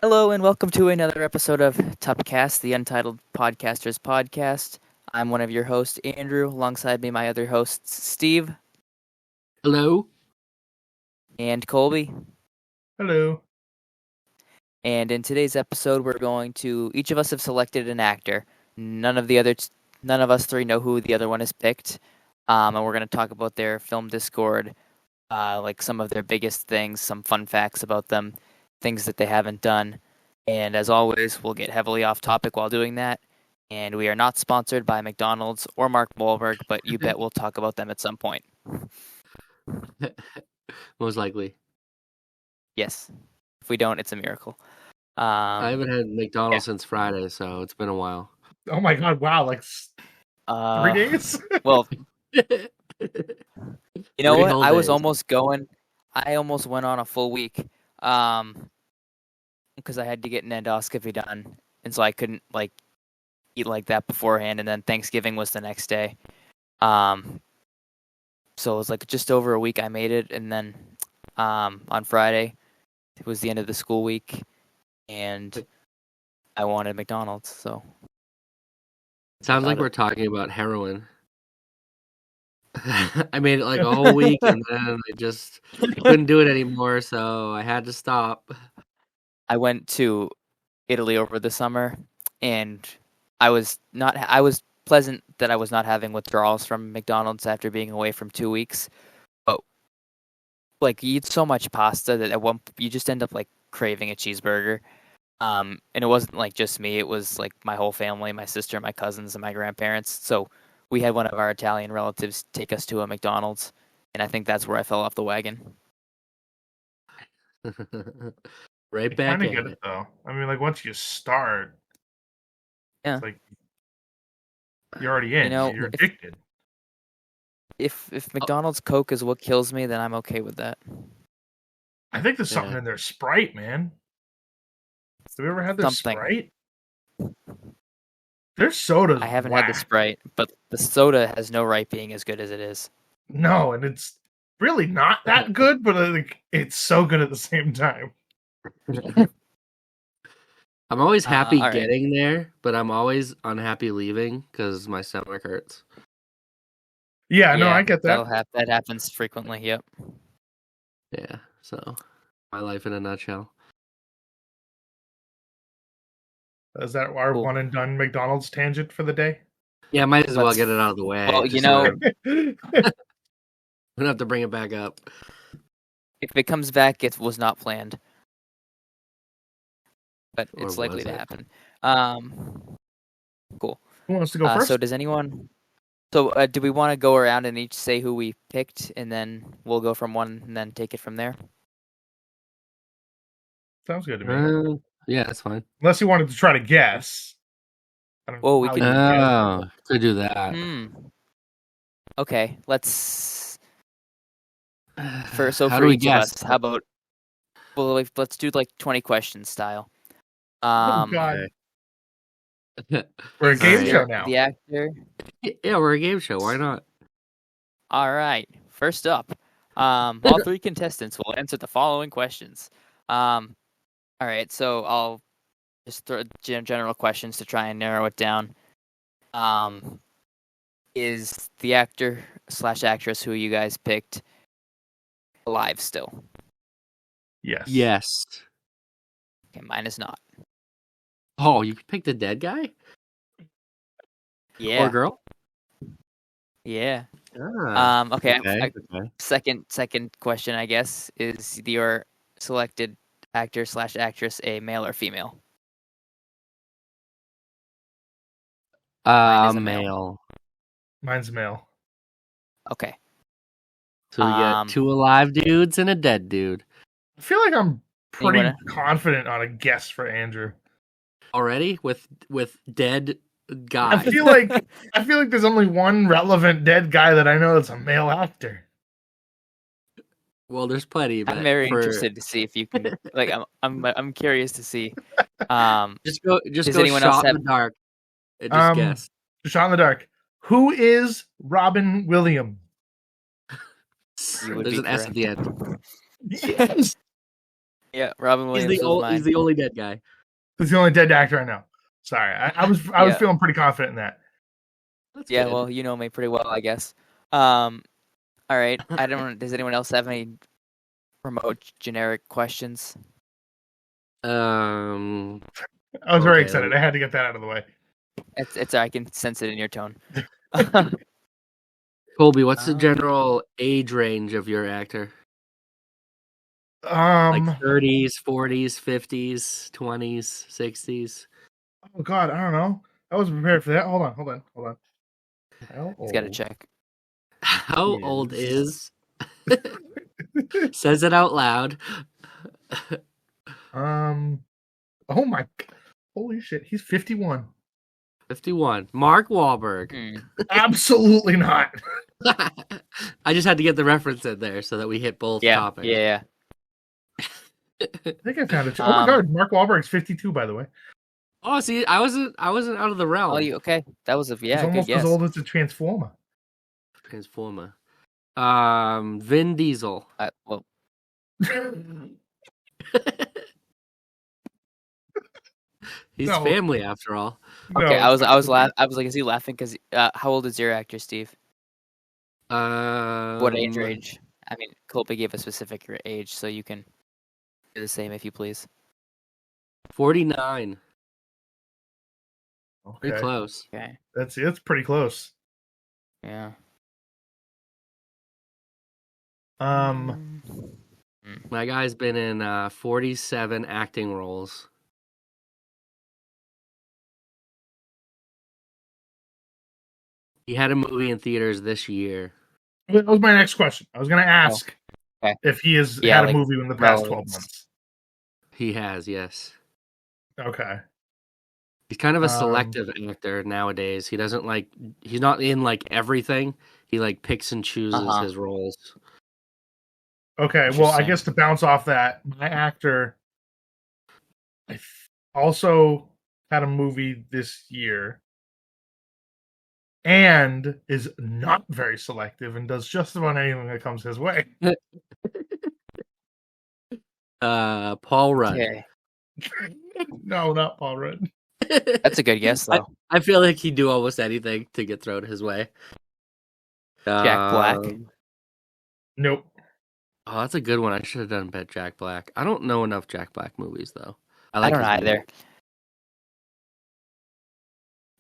Hello and welcome to another episode of TUPCast, the Untitled Podcasters Podcast. I'm one of your hosts, Andrew. Alongside me, my other hosts, Steve Hello. and Colby. Hello. And in today's episode, each of us have selected an actor. None of us three know who the other one has picked. And we're going to talk about their film Discord, like some of their biggest things, some fun facts about them, things that they haven't done. And as always, we'll get heavily off topic while doing that. And we are not sponsored by McDonald's or Mark Wahlberg, but you bet we'll talk about them at some point. Most likely. Yes. If we don't, it's a miracle. I haven't had McDonald's since Friday, so it's been a while. Oh my god, wow, like 3 days? Well, you know Three what? whole I was days. I almost went on a full week. Because I had to get an endoscopy done, and so I couldn't eat like that beforehand. And then Thanksgiving was the next day, so it was like just over a week. I made it, and then on Friday, it was the end of the school week, and I wanted McDonald's. So Sounds like we're talking about heroin. I made it like a whole week, and then I just couldn't do it anymore, so I had to stop. I went to Italy over the summer, and I was pleasant that I was not having withdrawals from McDonald's after being away from 2 weeks. But you eat so much pasta that you just end up craving a cheeseburger. And it wasn't just me; it was my whole family, my sister, my cousins, and my grandparents. So we had one of our Italian relatives take us to a McDonald's, and I think that's where I fell off the wagon. Right back I at get it. it though. I mean, once you start, Yeah. it's you're already in. You're addicted. If McDonald's Coke is what kills me, then I'm okay with that. I think there's something in their Sprite, man. Have you ever had their Sprite? Their soda's I haven't had the Sprite, but the soda has no right being as good as it is. No, and it's really not that good, but it's so good at the same time. I'm always happy getting there, but I'm always unhappy leaving because my stomach hurts. Yeah, no, I get that. That happens frequently. Yep. Yeah, so my life in a nutshell. Is that our one and done McDonald's tangent for the day? Yeah, might as well get it out of the way. Well, we don't have to bring it back up. If it comes back, it was not planned, but it's likely to happen. Cool. Who wants to go first? So does anyone? So do we want to go around and each say who we picked, and then we'll go from one and then take it from there? Sounds good to me. Yeah, that's fine. Unless you wanted to try to guess. Oh, we could. Could do that. Okay, let's. For each of us, how about? Well, let's do 20 questions style. Oh God. We're a game show now. The actor. Yeah, we're a game show. Why not? All right. First up, all three contestants will answer the following questions. All right, so I'll just throw general questions to try and narrow it down. Is the actor/actress who you guys picked alive still? Yes. Yes. Okay, mine is not. Oh, you picked a dead guy? Yeah. Or girl? Yeah. Okay. Second question, I guess, is your selected actor/actress a male or female? Male. Mine's male. Okay. So we got two alive dudes and a dead dude. I feel like I'm pretty confident on a guess for Andrew. Already with dead guy. I feel like there's only one relevant dead guy that I know that's a male actor. Well, there's plenty. But I'm very interested to see if you can. I'm curious to see. Just go anyone shot in the dark. And just guess. Shot in the dark. Who is Robin Williams? There's an S at the end. Yes. Yeah, Robin Williams He's the only dead guy. He's the only dead actor I know. Sorry, I was feeling pretty confident in that. That's good. Well, you know me pretty well, I guess. All right. I don't. Does anyone else have any remote generic questions? I was very excited. I had to get that out of the way. It's. I can sense it in your tone. Colby, what's the general age range of your actor? Like 30s, 40s, 50s, 20s, 60s. Oh God, I don't know. I wasn't prepared for that. Hold on. He's got to check. How old is? Says it out loud. Oh my! Holy shit! He's 51. 51. Mark Wahlberg. Absolutely not. I just had to get the reference in there so that we hit both topics. Yeah. I think I found it. Oh my God, Mark Wahlberg's 52, by the way. Oh, see, I wasn't out of the realm. Oh, okay. That was He's almost as old as a Transformer. Vin Diesel. Well. He's family after all. Okay, I was like, is he laughing? Because how old is your actor, Steve? What age range? I mean, Colby gave a specific age, so you can do the same if you please. 49. Okay. Pretty close. Okay. That's pretty close. Yeah. My guy's been in 47 acting roles. He had a movie in theaters this year. That was my next question. I was going to ask if he has had a movie in the past 12 months. He has, yes. Okay. He's kind of a selective actor nowadays. He doesn't he's not in like everything. He like picks and chooses his roles. Okay, well, I guess to bounce off that, my actor also had a movie this year and is not very selective and does just about anything that comes his way. Paul Rudd. Okay. No, not Paul Rudd. That's a good guess, though. I feel like he'd do almost anything to get thrown his way. Jack Black. Nope. Oh, that's a good one. I should have done bet Jack Black. I don't know enough Jack Black movies, though. I don't either. Movie.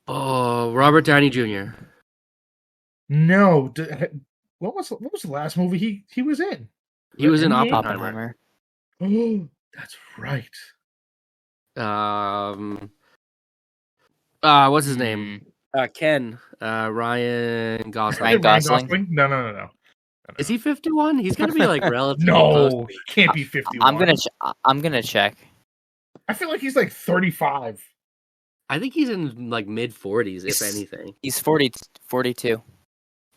Oh, Robert Downey Jr. No. What was the last movie he was in? He was in Oppenheimer. Oh, that's right. What's his name? Ken. Ryan Gosling. Ryan Gosling? No. Is he 51? He's gonna be like relatively No, he can't be 51. I'm gonna check. I feel like he's like 35. I think he's in like mid 40s, if anything. He's 42.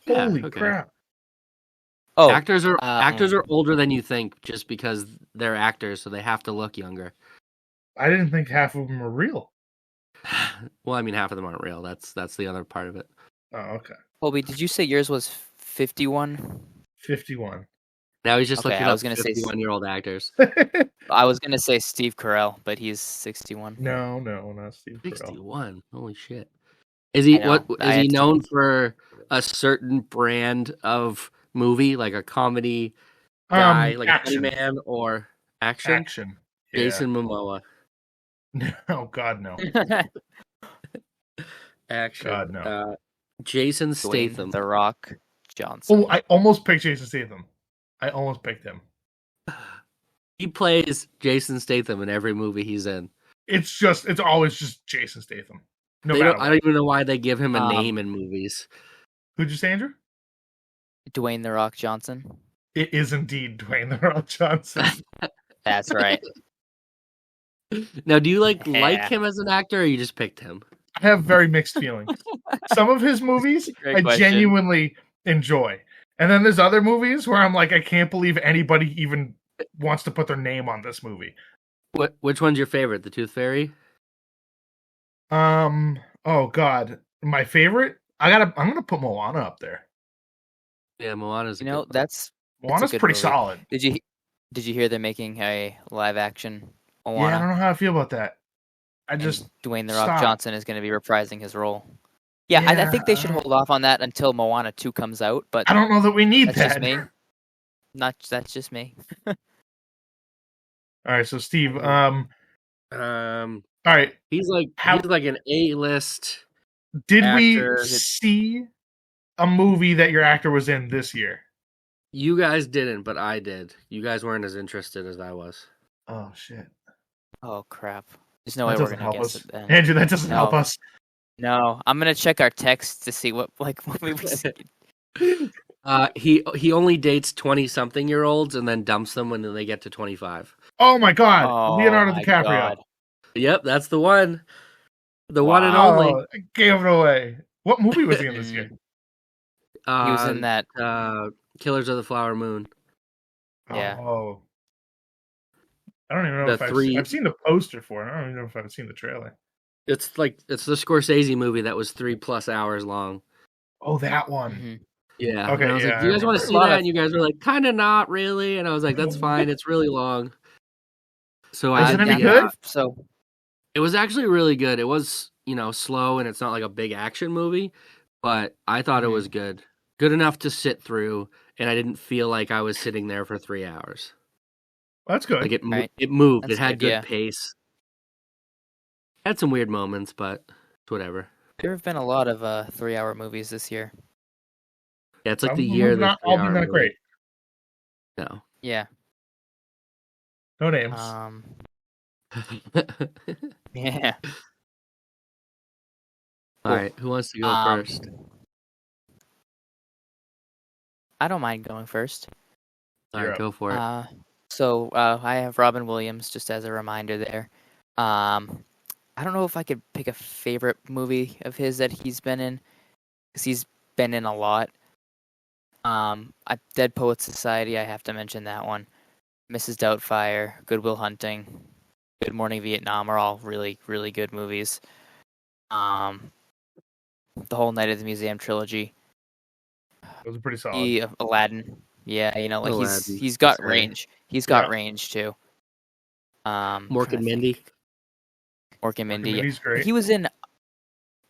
Holy crap! Oh, actors are older than you think just because they're actors, so they have to look younger. I didn't think half of them were real. Well, I mean, half of them aren't real. That's the other part of it. Oh, okay. Colby, did you say yours was 51? 51. Now he's just looking at 51-year-old actors. I was gonna say Steve Carell, but he's 61. No, not Steve 61. Carell. Holy shit! Is he he known for a certain brand of movie, like a comedy guy, like action. a funny man, or action? Action. Yeah. Jason Momoa. No, God no. Action. God no. Jason Statham. The Rock Johnson. Oh, I almost picked Jason Statham. I almost picked him. He plays Jason Statham in every movie he's in. It's always just Jason Statham. I don't even know why they give him a name in movies. Who'd you say, Andrew? Dwayne The Rock Johnson. It is indeed Dwayne The Rock Johnson. That's right. Now, do you like him as an actor, or you just picked him? I have very mixed feelings. Some of his movies I genuinely enjoy. And then there's other movies where I'm like, I can't believe anybody even wants to put their name on this movie. Which one's your favorite? The Tooth Fairy? Oh God. My favorite? I'm gonna put Moana up there. Yeah, Moana's Moana's pretty solid. Did Did you hear they're making a live action Moana? Yeah, I don't know how I feel about that. Dwayne The Rock Johnson is going to be reprising his role. Yeah, I think they should hold off on that until Moana 2 comes out. But I don't know that we need that's that. Just me. That's just me. All right, so Steve, all right, he's like an A-list. Did actor. We see a movie that your actor was in this year? You guys didn't, but I did. You guys weren't as interested as I was. Oh shit! Oh crap! There's no way we're gonna guess it then. Andrew, that doesn't help us. No, I'm gonna check our texts to see what movies. He only dates 20-something-year-olds and then dumps them when they get to 25. Oh my god, Leonardo DiCaprio. God. Yep, that's the one. The one and only. I gave it away. What movie was he in this year? He was in that Killers of the Flower Moon. Yeah. Oh. I don't even know if I've seen the poster for it. I don't even know if I've seen the trailer. It's the Scorsese movie that was 3+ hours long. Oh, that one. Mm-hmm. Yeah. Okay. And I was like, do you guys want to see that? And you guys were like, kind of not really. And I was like, that's fine. It's really long. So is it any good? So it was actually really good. It was, slow and it's not like a big action movie, but I thought it was good. Good enough to sit through, and I didn't feel like I was sitting there for 3 hours. That's good. Like it moved. That's it had good pace. Had some weird moments, but whatever. There have been a lot of 3-hour movies this year. Yeah, it's like the year not all been that great. No. Yeah. No names. Yeah. All right, who wants to go first? I don't mind going first. All right, go for it. So I have Robin Williams, just as a reminder there. I don't know if I could pick a favorite movie of his that he's been in, because he's been in a lot. Dead Poets Society, I have to mention that one. Mrs. Doubtfire, Good Will Hunting, Good Morning Vietnam are all really, really good movies. The whole Night at the Museum trilogy. Those are pretty solid. Aladdin. Yeah, he's got range. He's got range too. Mork and Mindy. Mork and Mindy. Mindy's great. He was in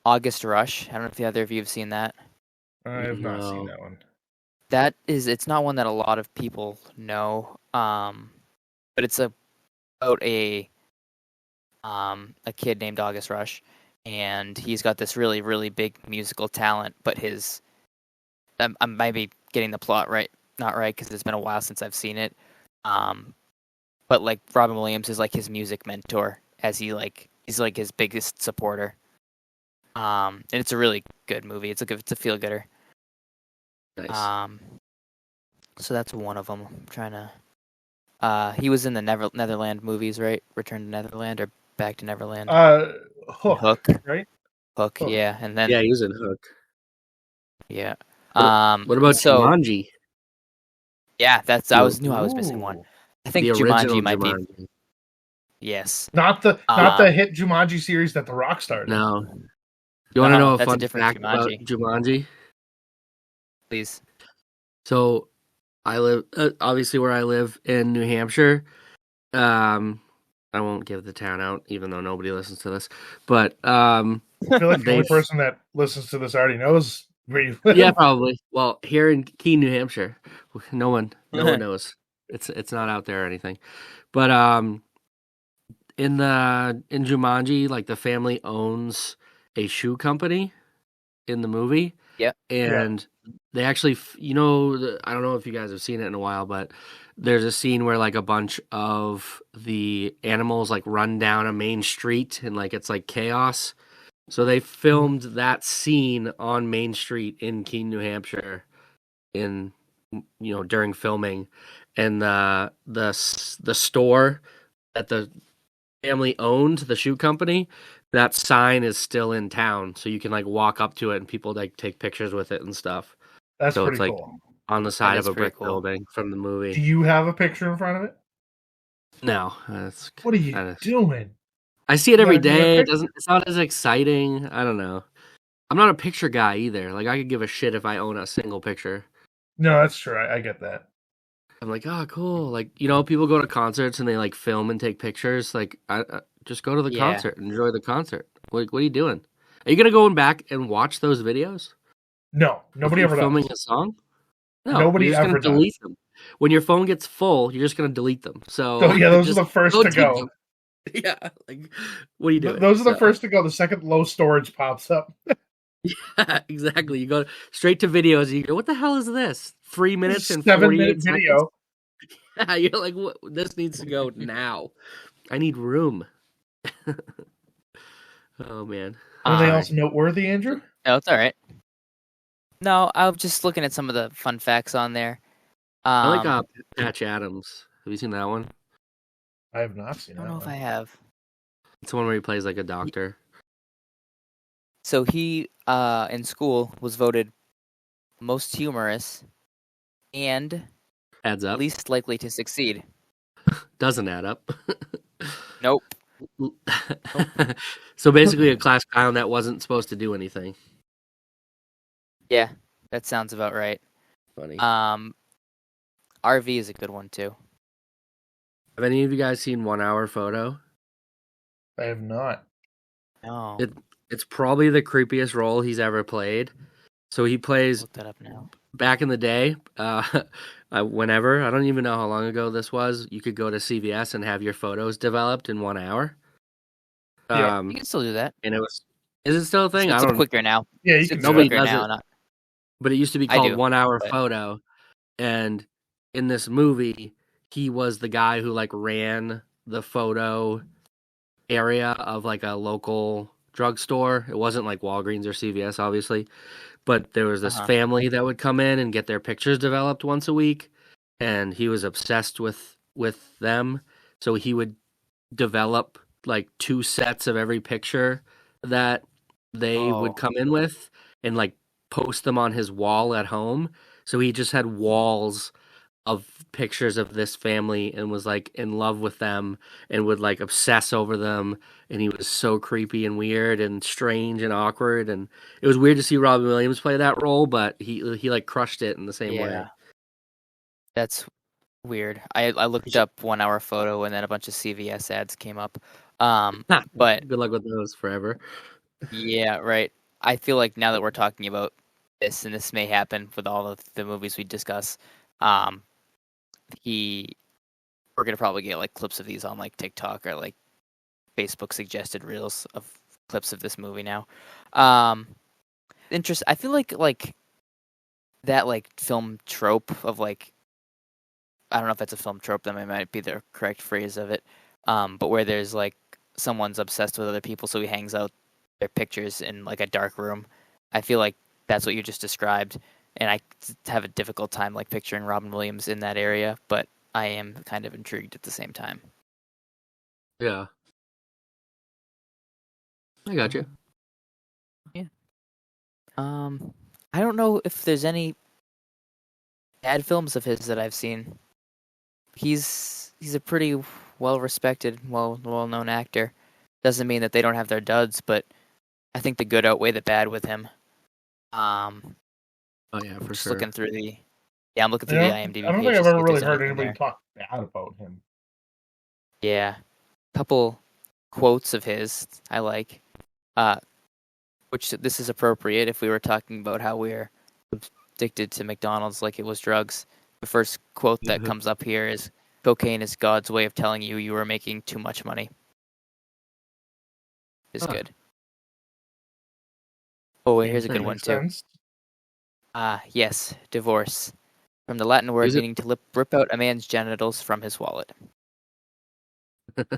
August Rush. I don't know if the other of you have seen that. I have not seen that one. It's not one that a lot of people know. But it's about a kid named August Rush, and he's got this really, really big musical talent, but I might be getting the plot not right, because it's been a while since I've seen it. But like Robin Williams is like his music mentor, as he's like his biggest supporter. And it's a really good movie. It's a feel-gooder. Nice. So that's one of them. I'm trying to. He was in the Netherland movies, right? Return to Neverland or Back to Neverland. Hook, right? Hook, yeah, and then he was in Hook. Yeah. What about Jumanji? Yeah, I knew I was missing one. I think Jumanji might be. Yes. Not the hit Jumanji series that The Rock started. No. You want to know a fun fact about Jumanji? Please. So, I live obviously where I live in New Hampshire. I won't give the town out, even though nobody listens to this. But I feel like the only person that listens to this already knows where you live. Yeah, probably. Well, here in Keene, New Hampshire, no one knows. It's not out there or anything. But in Jumanji, like the family owns a shoe company in the movie. Yeah. And they actually, I don't know if you guys have seen it in a while, but there's a scene where like a bunch of the animals like run down a main street and like it's like chaos. So they filmed that scene on Main Street in Keene, New Hampshire, during filming, and the store that the family owned, the shoe company, that sign is still in town, so you can like walk up to it and people like take pictures with it and stuff. That's so pretty it's cool. Like on the side of a brick building from the movie. Do you have a picture in front of it? No. What are you doing? I see it every day. It's not as exciting. I don't know. I'm not a picture guy either. Like I could give a shit if I own a single picture. No, that's true. I get that. I'm like, oh, cool. Like, people go to concerts and they like film and take pictures. Like, I just go to the concert, enjoy the concert. What are you doing? Are you gonna go back and watch those videos? No, nobody ever filming does. a song? No, Nobody you're just ever gonna delete does. them. When your phone gets full, you're just gonna delete them. So yeah, those are the first to go. Them. Yeah, like what are you doing? Those are the first to go. The second low storage pops up. Yeah, exactly. You go straight to videos. And you go, what the hell is this? 3 minutes and 7-minute video. Yeah, you're like, what? This needs to go now. I need room. Oh man. Anything else noteworthy, Andrew? No, it's all right. No, I was just looking at some of the fun facts on there. I like Patch Adams. Have you seen that one? I have not seen that. I don't know if I have. It's the one where he plays like a doctor. So he, in school, was voted most humorous and adds up. Least likely to succeed. Doesn't add up. Nope. So basically a class clown that wasn't supposed to do anything. Yeah, that sounds about right. Funny. RV is a good one too. Have any of you guys seen 1 Hour Photo? I have not. No. It's probably the creepiest role he's ever played. So he plays. Look that up now. Back in the day, whenever, I don't even know how long ago this was, you could go to CVS and have your photos developed in 1 hour. Yeah, you can still do that. And is it still a thing? It's quicker now. Yeah, you can. Nobody does now, it. But it used to be called 1 Hour Photo. And in this movie, he was the guy who like ran the photo area of like a local drugstore. It wasn't like Walgreens or CVS, obviously. But there was this family that would come in and get their pictures developed once a week, and he was obsessed with them. So he would develop like 2 sets of every picture that they would come in with, and like post them on his wall at home. So he just had walls of pictures of this family and was like in love with them and would like obsess over them, and he was so creepy and weird and strange and awkward, and it was weird to see Robin Williams play that role, but he like crushed it in the same way. That's weird. I looked up 1 Hour Photo and then a bunch of CVS ads came up. But good luck with those forever. Yeah, right. I feel like now that we're talking about this, and this may happen with all of the movies we discuss, we're gonna probably get like clips of these on like TikTok or like Facebook suggested reels of clips of this movie now. I feel like that like film trope of like, I don't know if that's a film trope, that might be the correct phrase of it. But where there's like someone's obsessed with other people, so he hangs out their pictures in like a dark room. I feel like that's what you just described, and I have a difficult time like picturing Robin Williams in that area, but I am kind of intrigued at the same time. Yeah. I got you. Yeah. I don't know if there's any bad films of his that I've seen. He's a pretty well-respected, well-known actor. Doesn't mean that they don't have their duds, but I think the good outweigh the bad with him. Oh yeah, for sure. Looking through the I'm looking through the IMDb. I don't think I've ever really heard anybody talk bad about him. Yeah, couple quotes of his I like, which this is appropriate if we were talking about how we're addicted to McDonald's like it was drugs. The first quote that comes up here is, "Cocaine is God's way of telling you are making too much money." It's good. Oh, wait, here's a good one too. Yes, divorce. From the Latin word meaning to rip out a man's genitals from his wallet. That's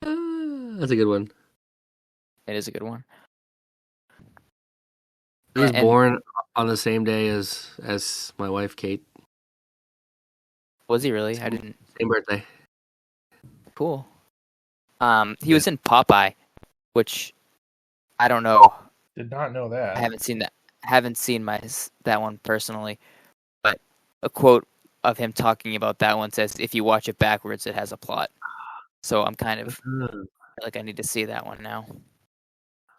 a good one. It is a good one. He was born on the same day as my wife, Kate. Was he really? I didn't. Same birthday. Cool. He was in Popeye, which I don't know. Did not know that. I haven't seen that. Haven't seen that one personally, but a quote of him talking about that one says, "If you watch it backwards, it has a plot." So I'm kind of like, I need to see that one now.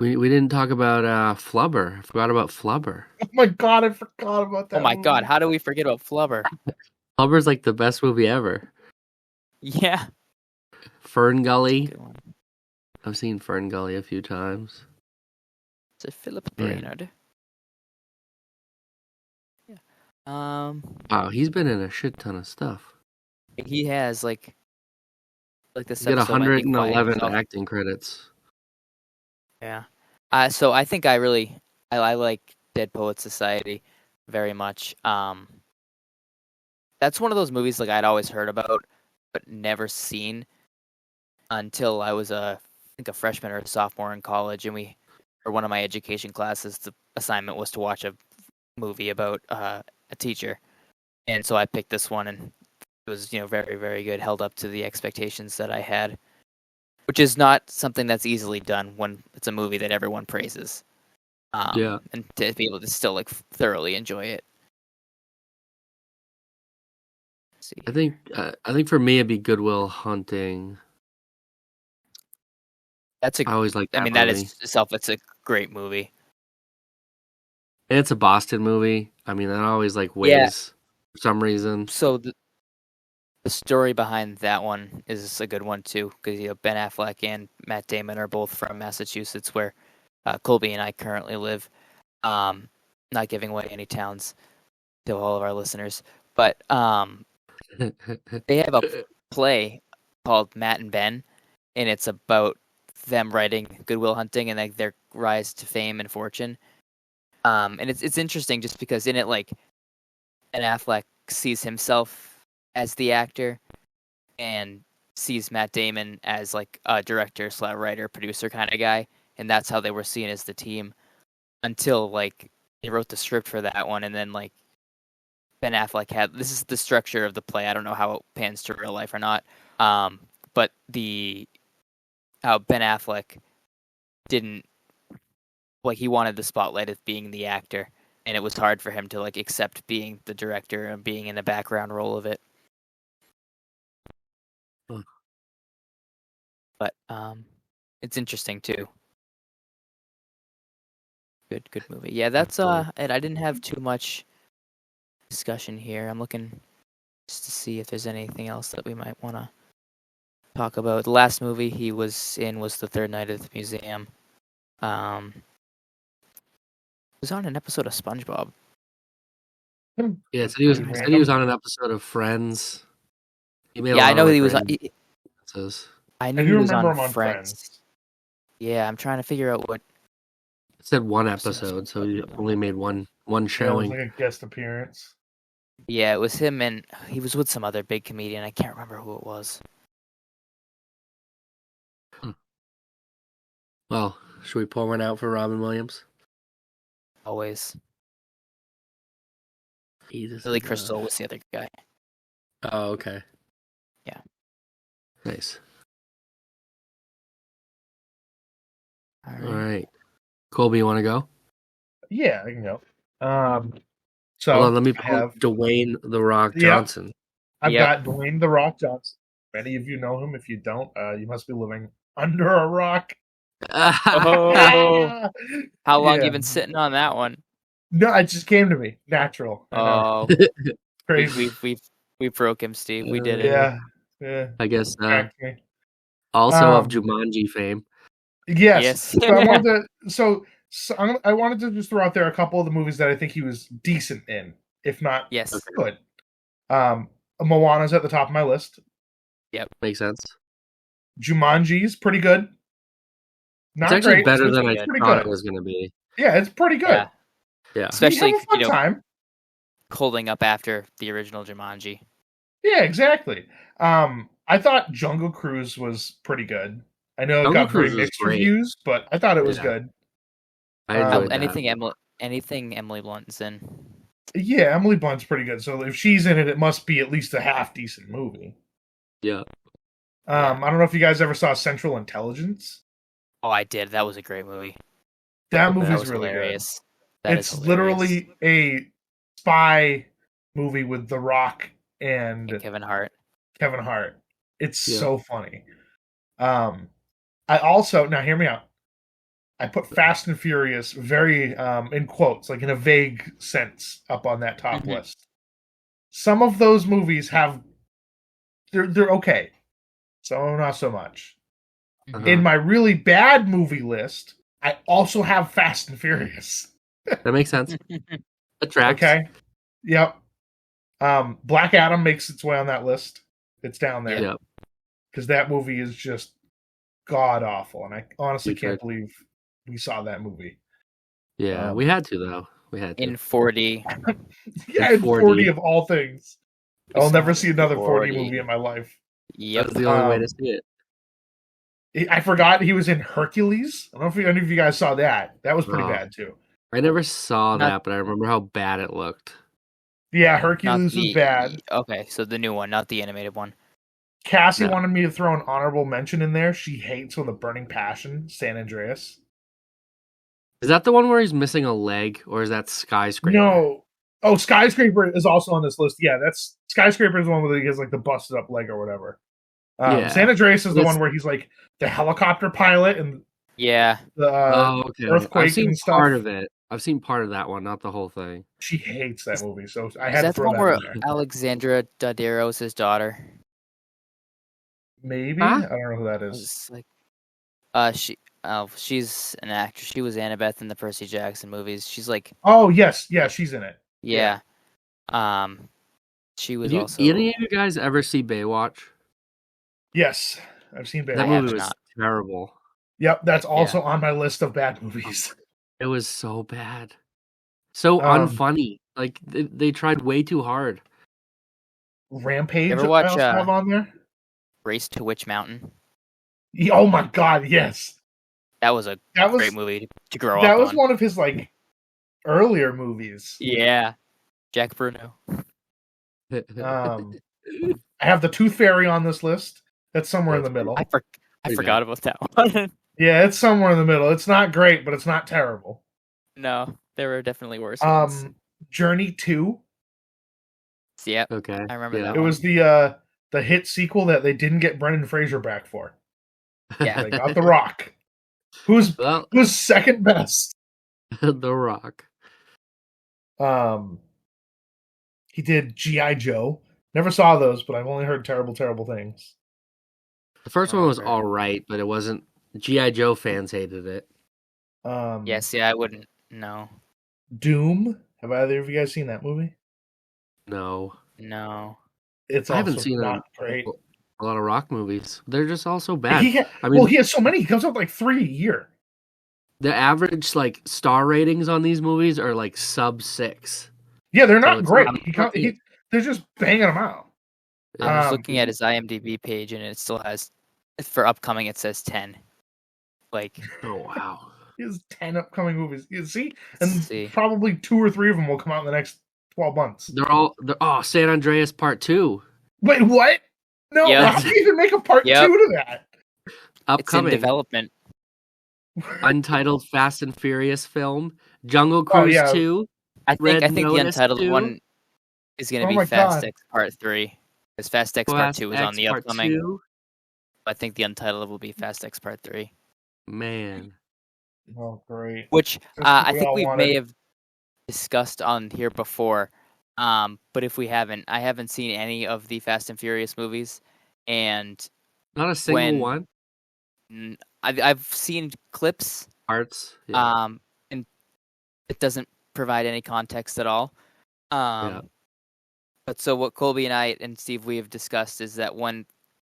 We didn't talk about Flubber. I forgot about Flubber. Oh my god, I forgot about that. Oh my god, how do we forget about Flubber? Flubber's like the best movie ever. Yeah. Fern Gully. Good one. I've seen Fern Gully a few times. It's a Philip Yeah. Brainerd. Yeah. Wow, he's been in a shit ton of stuff. He has like this He's got episode might be quiet 111 himself. acting credits. Yeah. So I think I like Dead Poets Society very much. That's one of those movies like I'd always heard about but never seen until I was I think a freshman or a sophomore in college, and or one of my education classes, the assignment was to watch a movie about a teacher, and so I picked this one, and it was very, very good, held up to the expectations that I had, which is not something that's easily done when it's a movie that everyone praises. Yeah. And to be able to still like thoroughly enjoy it. Let's see. I think for me it'd be Good Will Hunting. I always like that movie. That is itself. It's a great movie. And it's a Boston movie. I mean, that always like weighs for some reason. So the story behind that one is a good one too, because Ben Affleck and Matt Damon are both from Massachusetts, where Colby and I currently live. Not giving away any towns to all of our listeners, but they have a play called Matt and Ben, and it's about them writing Good Will Hunting and like their rise to fame and fortune. And it's interesting just because in it, like, Ben Affleck sees himself as the actor and sees Matt Damon as like a director / writer, producer kind of guy, and that's how they were seen as the team until like they wrote the script for that one, and then like Ben Affleck this is the structure of the play. I don't know how it pans to real life or not, but how Ben Affleck didn't he wanted the spotlight of being the actor, and it was hard for him to like accept being the director and being in the background role of it. But it's interesting too. Good movie. Yeah, that's and I didn't have too much discussion here. I'm looking just to see if there's anything else that we might want to talk about. The last movie he was in was The Third Night at the Museum. He was on an episode of SpongeBob. Yeah, so he was on an episode of Friends. I know he was on. I knew he was remember on him on Friends. Yeah, I'm trying to figure out what. It said one episode, so he only made one showing. It was like a guest appearance. Yeah, it was him, and he was with some other big comedian. I can't remember who it was. Well, should we pull one out for Robin Williams? Always. Jesus. Billy Crystal was the other guy. Oh, okay. Yeah. Nice. All right. Colby, you want to go? Yeah, I can go. So hold on, let me pull Dwayne The Rock Johnson. I've got Dwayne The Rock Johnson. Many of you know him. If you don't, you must be living under a rock. Oh, how long you been sitting on that one? No, it just came to me natural. Oh, crazy. We broke him, Steve. We did it. Yeah. I guess. Also of Jumanji fame. Yes. So I wanted to just throw out there a couple of the movies that I think he was decent in, if not good. Moana's at the top of my list. Yep, makes sense. Jumanji's pretty good. It's actually better than I thought it was going to be. Yeah, it's pretty good. Yeah. Especially time holding up after the original Jumanji. Yeah, exactly. I thought Jungle Cruise was pretty good. I know it got very mixed reviews, but I thought it was good. Anything Emily Blunt's in. Yeah, Emily Blunt's pretty good. So if she's in it, it must be at least a half decent movie. Yeah. I don't know if you guys ever saw Central Intelligence. Oh, I did. That was a great movie. That movie's really hilarious. It's literally a spy movie with The Rock and Kevin Hart. It's so funny. I also, now hear me out. I put Fast and Furious very in quotes, like in a vague sense, up on that top list. Some of those movies have they're okay. So not so much. In my really bad movie list, I also have Fast and Furious. That makes sense. It tracks. Okay. Yep. Black Adam makes its way on that list. It's down there. Yep. Because that movie is just god awful, and I honestly can't believe we saw that movie. Yeah, we had to though. We had to. In 4D. Yeah, in 4D of all things. I'll never see another 4D movie in my life. Yep. That's the only way to see it. I forgot he was in Hercules. I don't know if any of you guys saw that. That was pretty bad too. I never saw that, but I remember how bad it looked. Yeah, Hercules was bad. Okay, so the new one, not the animated one. Cassie wanted me to throw an honorable mention in there. She hates when the Burning Passion, San Andreas. Is that the one where he's missing a leg, or is that Skyscraper? No. Oh, Skyscraper is also on this list. Yeah, that's Skyscraper is the one where he has like the busted up leg or whatever. San Andreas is the one where he's like the helicopter pilot and the earthquake. I've seen and stuff. part of it. I've seen part of that one, not the whole thing. She hates that movie, so I had to throw that in there. Is that the one where Alexandra Daddario is his daughter? Maybe I don't know who that is. She's an actress. She was Annabeth in the Percy Jackson movies. She's like, oh yes, she's in it. Yeah. She was also. Any of you guys ever see Baywatch? Yes, I've seen Baywatch. That movie was terrible. Yep, that's also on my list of bad movies. It was so bad, so unfunny. Like they tried way too hard. Rampage. You ever watch I also have on there? Race to Witch Mountain. Oh my god, yes. That was a great movie to grow up on. That was one of his like earlier movies. Yeah, Jack Bruno. I have the Tooth Fairy on this list. That's somewhere in the middle. I forgot about that one. Yeah, it's somewhere in the middle. It's not great, but it's not terrible. No, there were definitely worse ones. Journey 2. Yeah. Okay. I remember that. It was the hit sequel that they didn't get Brendan Fraser back for. Yeah. They got The Rock. Who's second best? The Rock. He did G.I. Joe. Never saw those, but I've only heard terrible, terrible things. The first one was all right, but it wasn't. G.I. Joe fans hated it. Yes, I wouldn't. No. Doom. Have either of you guys seen that movie? No. It's I haven't seen not great. A lot of Rock movies. They're just all so bad. He has so many. He comes up like 3 a year. The average like star ratings on these movies are like sub 6. Yeah, they're not great. They're just banging them out. I was looking at his IMDb page, and it still has, for upcoming, it says 10. Like, oh wow, he has 10 upcoming movies. You see, probably 2 or 3 of them will come out in the next 12 months. They're San Andreas Part 2. Wait, what? No, how do you even make a Part 2 to that? Upcoming. It's in development. Untitled Fast and Furious film, Jungle Cruise 2. I think the Untitled one is going to be Fast X Part 3. Because Fast X Part 2 is on the upcoming. 2? I think the Untitled will be Fast X Part 3. Man. Oh, great. Which I think we may have discussed on here before. But if we haven't, I haven't seen any of the Fast and Furious movies. And not a single one? I've seen clips. Parts. Yeah. And it doesn't provide any context at all. But so what Colby and I and Steve, we have discussed is that when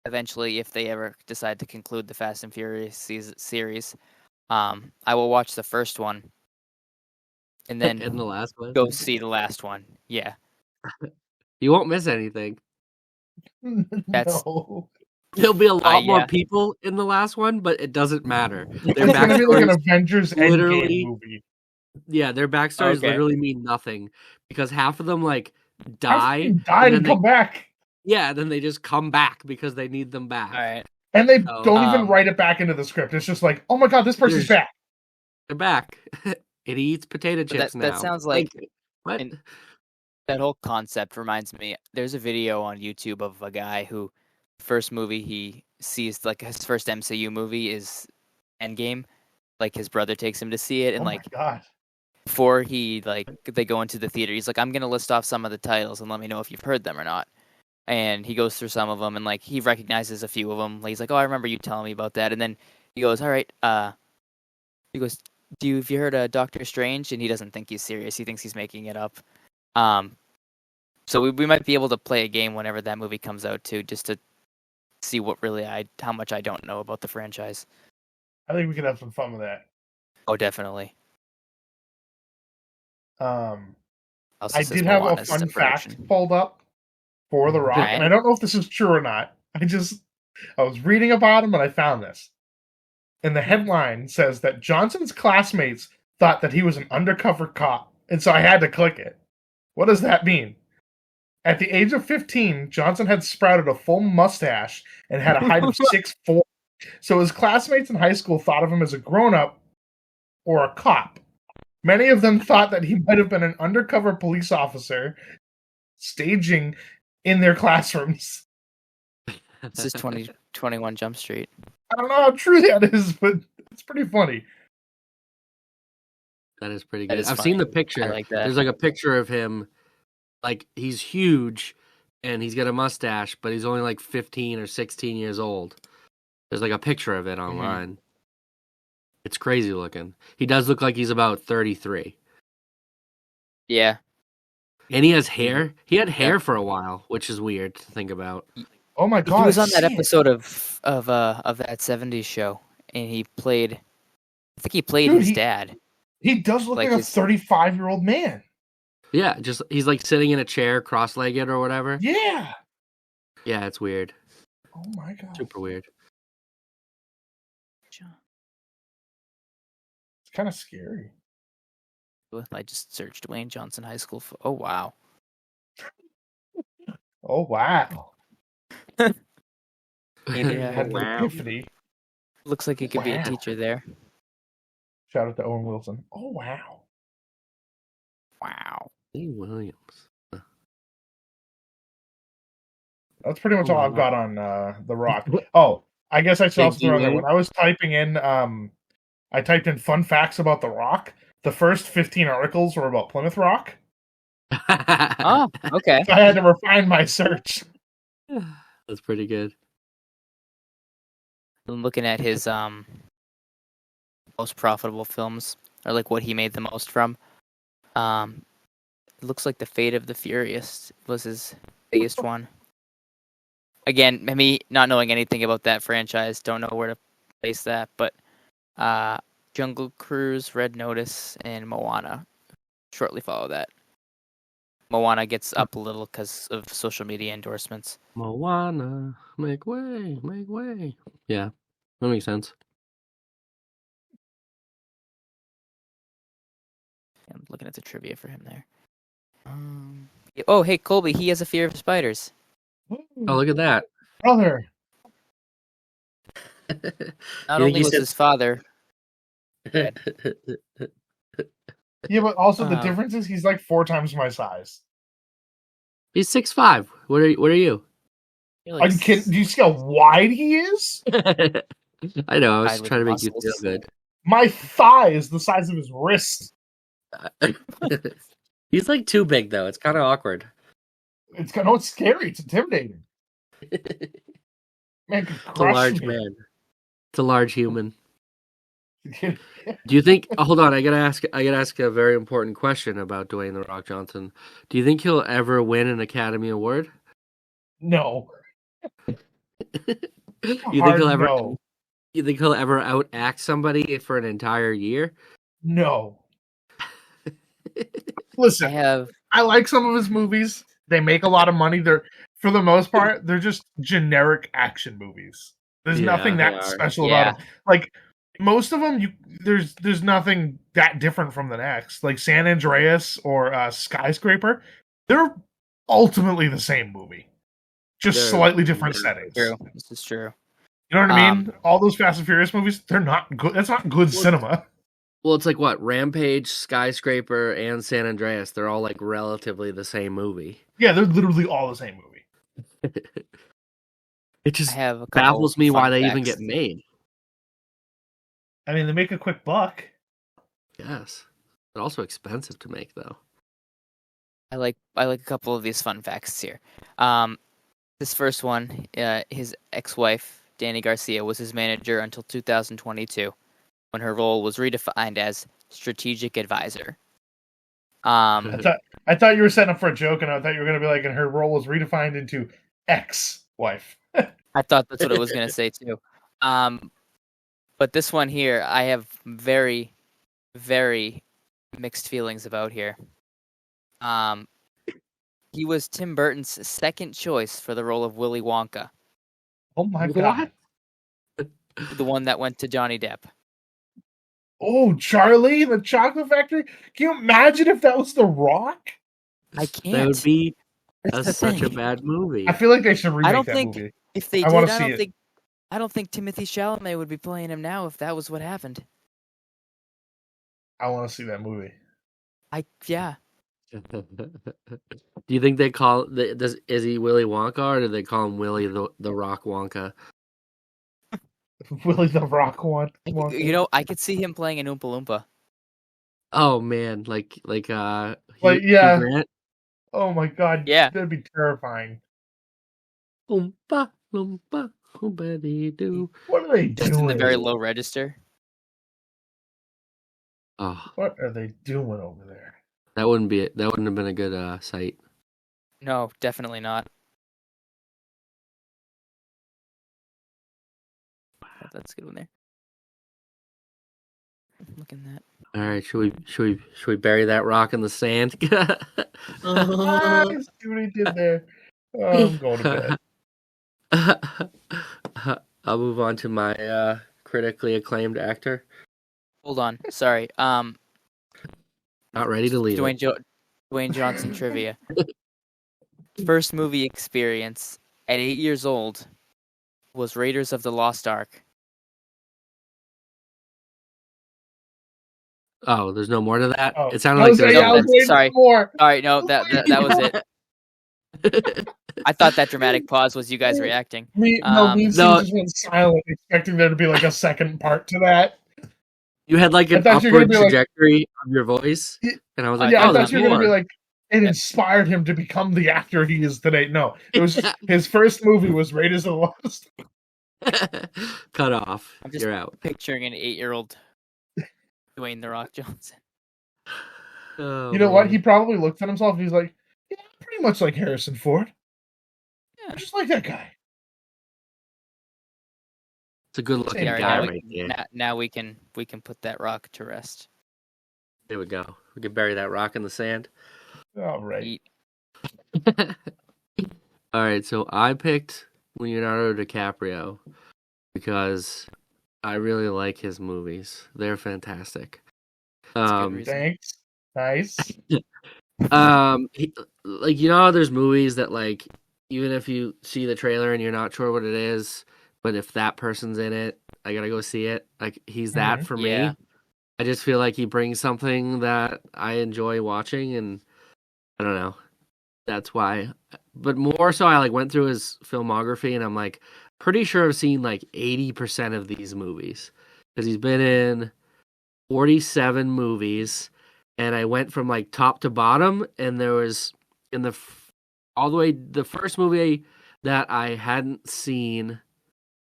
eventually, if they ever decide to conclude the Fast and Furious series, I will watch the first one and then and the last one. Go see the last one. Yeah. You won't miss anything. No. There'll be a lot more people in the last one, but it doesn't matter. Their it's gonna be like an Avengers Endgame movie. Yeah, their backstories literally mean nothing because half of them like die and come back. Yeah, then they just come back because they need them back. All right. And they don't even write it back into the script. It's just like, oh my god, this person's back. They're back. It eats potato chips now. That sounds like what? That whole concept reminds me. There's a video on YouTube of a guy who, first movie he sees, like his first MCU movie is Endgame. like his brother takes him to see it, and Oh my like god. before they go into the theater, he's like, I'm gonna list off some of the titles and let me know if you've heard them or not. And he goes through some of them, and like he recognizes a few of them. Like, he's like, oh, I remember you telling me about that. And then he goes, all right, he goes, have you heard of Doctor Strange? And he doesn't think he's serious. He thinks he's making it up. So we might be able to play a game whenever that movie comes out too, just to see how much I don't know about the franchise. I think we could have some fun with that. Oh, definitely. I did have a fun fact pulled up for The Rock, and I don't know if this is true or not. I was reading about him and I found this. And the headline says that Johnson's classmates thought that he was an undercover cop, and so I had to click it. What does that mean? At the age of 15, Johnson had sprouted a full mustache and had a height of 6'4". So his classmates in high school thought of him as a grown-up or a cop. Many of them thought that he might have been an undercover police officer staging in their classrooms. This is 2021 Jump Street. I don't know how true that is, but it's pretty funny. That is pretty good. I've seen the picture. I like that. There's like a picture of him, like he's huge and he's got a mustache, but he's only like 15 or 16 years old. There's like a picture of it online. Mm-hmm. It's crazy looking. He does look like he's about 33. Yeah. And he has hair. He had hair for a while, which is weird to think about. Oh my god! He was on that episode of that '70s show, and he played. I think he played his dad. He does look like a 35-year-old man. Yeah, just he's like sitting in a chair, cross-legged or whatever. Yeah. Yeah, it's weird. Oh my god! Super weird. It's kind of scary. I just searched Dwayne Johnson High School. Oh wow! Oh wow! Yeah. Had an epiphany. Looks like he could be a teacher there. Shout out to Owen Wilson. Oh wow! Wow. Lee Williams. That's pretty much all I've got on The Rock. Oh, I guess I saw something wrong there. When I was typing in, I typed in fun facts about The Rock. The first 15 articles were about Plymouth Rock. Oh, okay. So I had to refine my search. That's pretty good. I'm looking at his most profitable films, or like what he made the most from. It looks like The Fate of the Furious was his biggest one. Again, me not knowing anything about that franchise, don't know where to place that, but Jungle Cruise, Red Notice, and Moana shortly follow that. Moana gets up a little because of social media endorsements. Moana, make way, make way. Yeah, that makes sense. I'm looking at the trivia for him there. Oh, hey, Colby, he has a fear of spiders. Oh, look at that. Brother. Not only was his father... Yeah, but also the difference is he's like 4 times my size. He's 6'5". What are you? Are you kidding? Do you see how wide he is? I know. I was trying to make you feel good. My thigh is the size of his wrist. He's like too big though. It's kind of awkward. It's scary. It's intimidating. Man, it's a large man. It's a large human. Do you think? Hold on, I gotta ask a very important question about Dwayne "The Rock" Johnson. Do you think he'll ever win an Academy Award? No. You think he'll ever outact somebody for an entire year? No. Listen, I like some of his movies. They make a lot of money. They're, for the most part, they're just generic action movies. There's nothing that special about them. Like most of them, there's nothing that different from the next. Like San Andreas or Skyscraper, they're ultimately the same movie, just slightly different settings. True. This is true. You know what I mean? All those Fast and Furious movies, they're not good. That's not good cinema. Well, it's like what? Rampage, Skyscraper, and San Andreas. They're all like relatively the same movie. Yeah, they're literally all the same movie. It just baffles me why they even get made. I mean, they make a quick buck. Yes. They're also expensive to make, though. I like a couple of these fun facts here. This first one, his ex-wife Danny Garcia was his manager until 2022, when her role was redefined as strategic advisor. I thought you were setting up for a joke, and I thought you were going to be like, and her role was redefined into ex-wife. I thought that's what I was going to say too. But this one here, I have very, very mixed feelings about here. He was Tim Burton's second choice for the role of Willy Wonka, Oh my god! the one that went to Johnny Depp. Oh, Charlie, the Chocolate Factory. Can you imagine if that was The Rock? I can't. That would be That's such a bad movie. I feel like they should remake I don't that think movie. if they I did, wanna see it. I don't think Timothy Chalamet would be playing him now if that was what happened. I want to see that movie. Yeah. Do you think they call is he Willy Wonka, or do they call him Willy the Rock Wonka? Willy the Rock one. You know, I could see him playing an Oompa Loompa. Oh man, like yeah. Hugh Grant. Oh my god. Yeah. That'd be terrifying. Oompa Loompa, oompa doo. What are they Just doing? in the very low register. Oh, What are they doing over there? that wouldn't have been a good sight. No, definitely not. That's a good one there. Look at that. All right, should we bury that rock in the sand? Ah, I see what he did there. Oh, I'm going to bed. I'll move on to my critically acclaimed actor. Hold on. Sorry. Not ready to leave. Dwayne Johnson trivia. First movie experience at 8 years old was Raiders of the Lost Ark. Oh, there's no more to that. Oh, It sounded like there was I was waiting sorry. for more. All right, no, that was it. I thought that dramatic pause was you guys reacting. Me just went silent, expecting there to be like a second part to that. You had like an upward trajectory of your voice, and I was like, yeah, oh, I thought you were going to be like, it Yeah. inspired him to become the actor he is today. No, it was his first movie was Raiders of the Lost. Cut off. I'm just You're out. picturing an 8-year-old Dwayne The Rock Johnson. Oh, You know what? man. He probably looked at himself and he's like, yeah, pretty much like Harrison Ford. Yeah. Just like that guy. It's a good looking All right, guy right there. now we can put that rock to rest. There we go. We can bury that rock in the sand. All right. Eat. All right, so I picked Leonardo DiCaprio because I really like his movies. They're fantastic. That's a good reason. Thanks. Nice. There's movies that like even if you see the trailer and you're not sure what it is, but if that person's in it, I gotta go see it. Like he's that for me. Yeah. I just feel like he brings something that I enjoy watching, and I don't know. That's why. But more so, I like went through his filmography, and I'm like pretty sure I've seen like 80% of these movies because he's been in 47 movies, and I went from like top to bottom, and there was all the way the first movie that I hadn't seen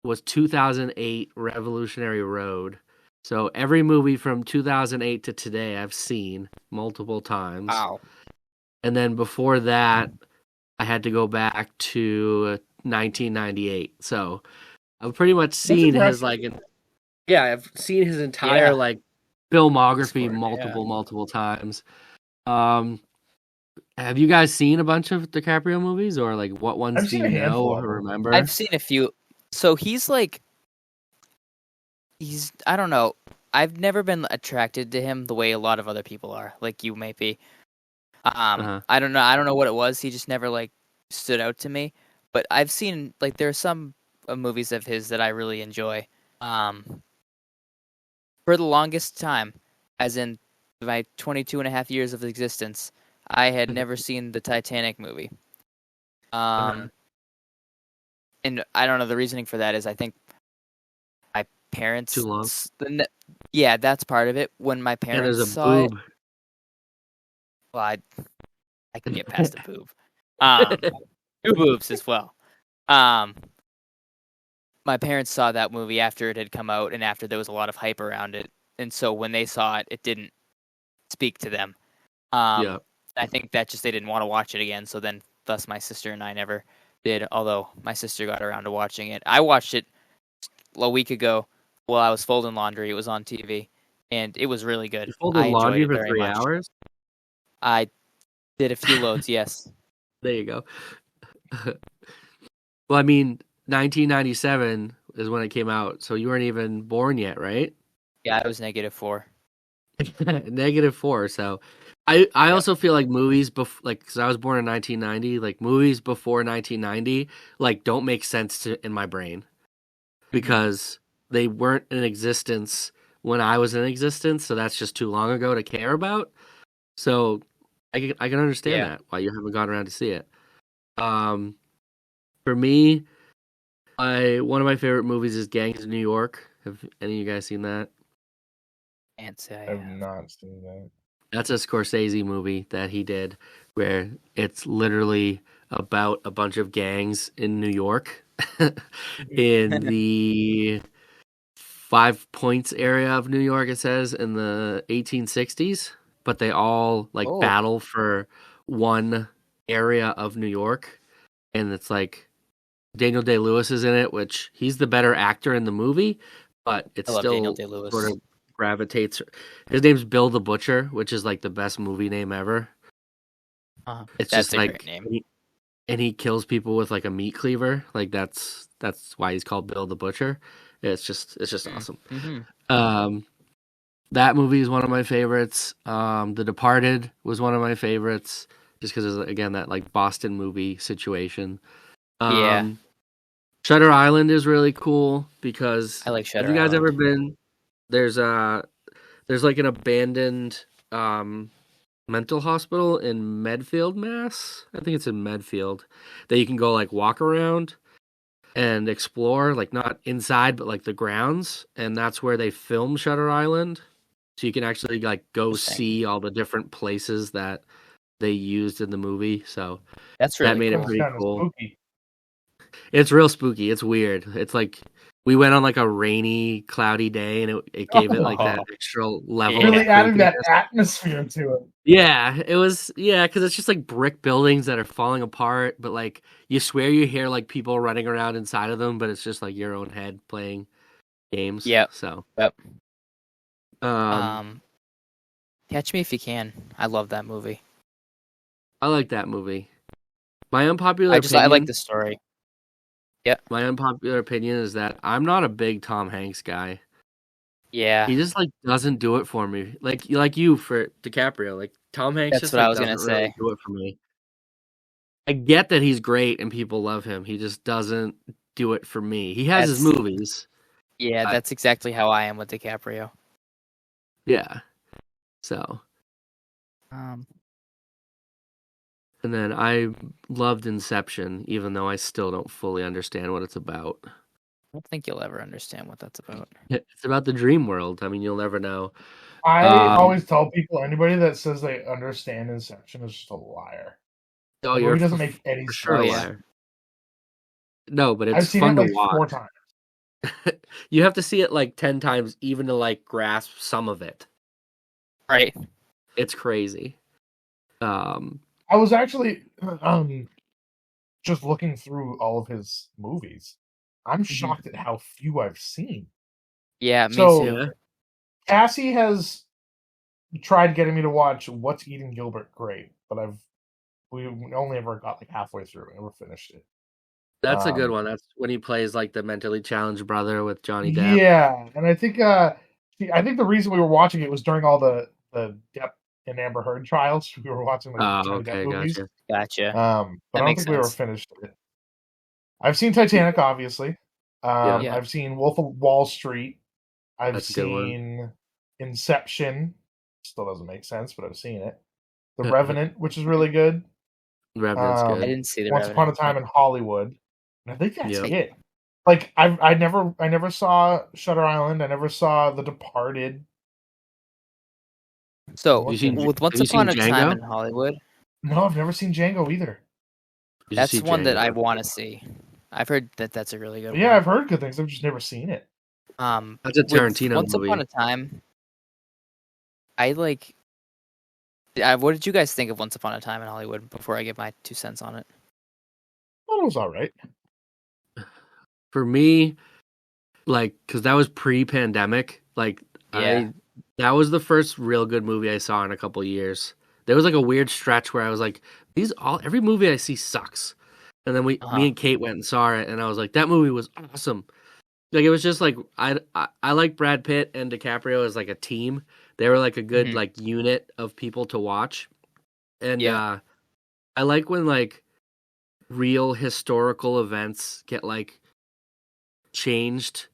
was 2008 Revolutionary Road. So every movie from 2008 to today I've seen multiple times. Wow. And then before that, I had to go back to 1998. So I've pretty much seen his I've seen his entire like filmography multiple times. Have you guys seen a bunch of DiCaprio movies, or like what ones do you know or remember? I've seen a few. So he's I don't know. I've never been attracted to him the way a lot of other people are, like you may be. I don't know. I don't know what it was. He just never like stood out to me. But I've seen like there are some movies of his that I really enjoy. For the longest time, as in my 22 and a half years of existence, I had never seen the Titanic movie. And I don't know, the reasoning for that is I think my parents, Too long. yeah, that's part of it. When my And parents there's a saw it, boob. well, I can get past a boob. Two boobs as well. My parents saw that movie after it had come out and after there was a lot of hype around it, and so when they saw it, it didn't speak to them. Yeah. I think that just they didn't want to watch it again. So then, thus, my sister and I never did. Although my sister got around to watching it, I watched it a week ago while I was folding laundry. It was on TV, and it was really good. You folded I enjoyed laundry it for very 3 much. hours? I did a few loads, yes. There you go. Well, I mean, 1997 is when it came out, so you weren't even born yet, right? Yeah, I was -4. -4. So I also feel like movies like, because I was born in 1990, like movies before 1990 like don't make sense in my brain because they weren't in existence when I was in existence, so that's just too long ago to care about. So I can understand that why you haven't gone around to see it. For me, one of my favorite movies is Gangs of New York. Have any of you guys seen that? Can't say I've not seen that. That's a Scorsese movie that he did where it's literally about a bunch of gangs in New York in the 5 Points area of New York, it says, in the 1860s, but they all like battle for one area of New York, and it's like Daniel Day-Lewis is in it, which he's the better actor in the movie, but it's still Daniel Day-Lewis. sort of gravitates. His name's Bill the Butcher, which is like the best movie name ever. It's That's just a like great name. and he kills people with like a meat cleaver. Like that's why he's called Bill the Butcher. It's just awesome. Mm-hmm. That movie is one of my favorites. The Departed was one of my favorites, just because again that like Boston movie situation. Yeah. Shutter Island is really cool because I like Shutter have you guys Island. ever been? There's like an abandoned mental hospital in Medfield, Mass. I think it's in Medfield that you can go like walk around and explore, like not inside but like the grounds, and that's where they filmed Shutter Island. So you can actually like go see all the different places that they used in the movie. So that's really that made cool. it pretty cool. Spooky. It's real spooky. It's weird. It's like we went on like a rainy, cloudy day, and it gave it like that extra level. Really of adding that creepiness. atmosphere to it. Yeah, it was. Yeah, because it's just like brick buildings that are falling apart, but like you swear you hear like people running around inside of them, but it's just like your own head playing games. Yep. So. Yep. Um, Catch Me If You Can. I love that movie. I like that movie. My unpopular opinion. I like the story. Yeah. My unpopular opinion is that I'm not a big Tom Hanks guy. Yeah. He just like doesn't do it for me. Like you for DiCaprio. Like Tom Hanks That's just what like, I was doesn't gonna say. really do it for me. I get that he's great and people love him. He just doesn't do it for me. He has his movies. Yeah, that's exactly how I am with DiCaprio. Yeah. So. And then I loved Inception, even though I still don't fully understand what it's about. I don't think you'll ever understand what that's about. It's about the dream world. I mean, you'll never know. I always tell people, anybody that says they understand Inception is just a liar. Oh, the movie doesn't make any sense. Sure, liar. No, but it's I've seen fun it like to watch. 4 times. You have to see it like 10 times even to like grasp some of it. Right. It's crazy. I was actually just looking through all of his movies. I'm shocked at how few I've seen. Yeah, me too. Yeah. Cassie has tried getting me to watch What's Eating Gilbert Grape, but we only ever got like halfway through. We never finished it. That's a good one. That's when he plays like the mentally challenged brother with Johnny Depp. Yeah, and I think the reason we were watching it was during all the Depp and Amber Heard trials. We were watching the Johnny Depp movies. Gotcha. But I don't think we ever finished it. I've seen Titanic, obviously. I've seen Wolf of Wall Street. I've seen Inception. Still doesn't make sense, but I've seen it. The Revenant, which is really good. Revenant's good. I didn't see the Once Revenant. Upon a Time in Hollywood. And I think that's it. Like I never saw Shutter Island. I never saw The Departed. So What with Once have you seen Upon a Time Django? in Hollywood, No, I've never seen Django either. You should that's see one that I Django. want to see. I've heard that that's a really good Yeah, one. I've heard good things. I've just never seen it. That's a With Tarantino Once movie. Upon a Time, I like. What did you guys think of Once Upon a Time in Hollywood before I give my 2 cents on it? Well, it was all right. For me, like, because that was pre-pandemic. Like, Yeah. that was the first real good movie I saw in a couple years. There was like a weird stretch where I was like, every movie I see sucks. And then me and Kate went and saw it, and I was like, that movie was awesome. Like, it was just like I like Brad Pitt and DiCaprio as like a team. They were like a good like unit of people to watch. And Yeah. I like when like real historical events get like changed.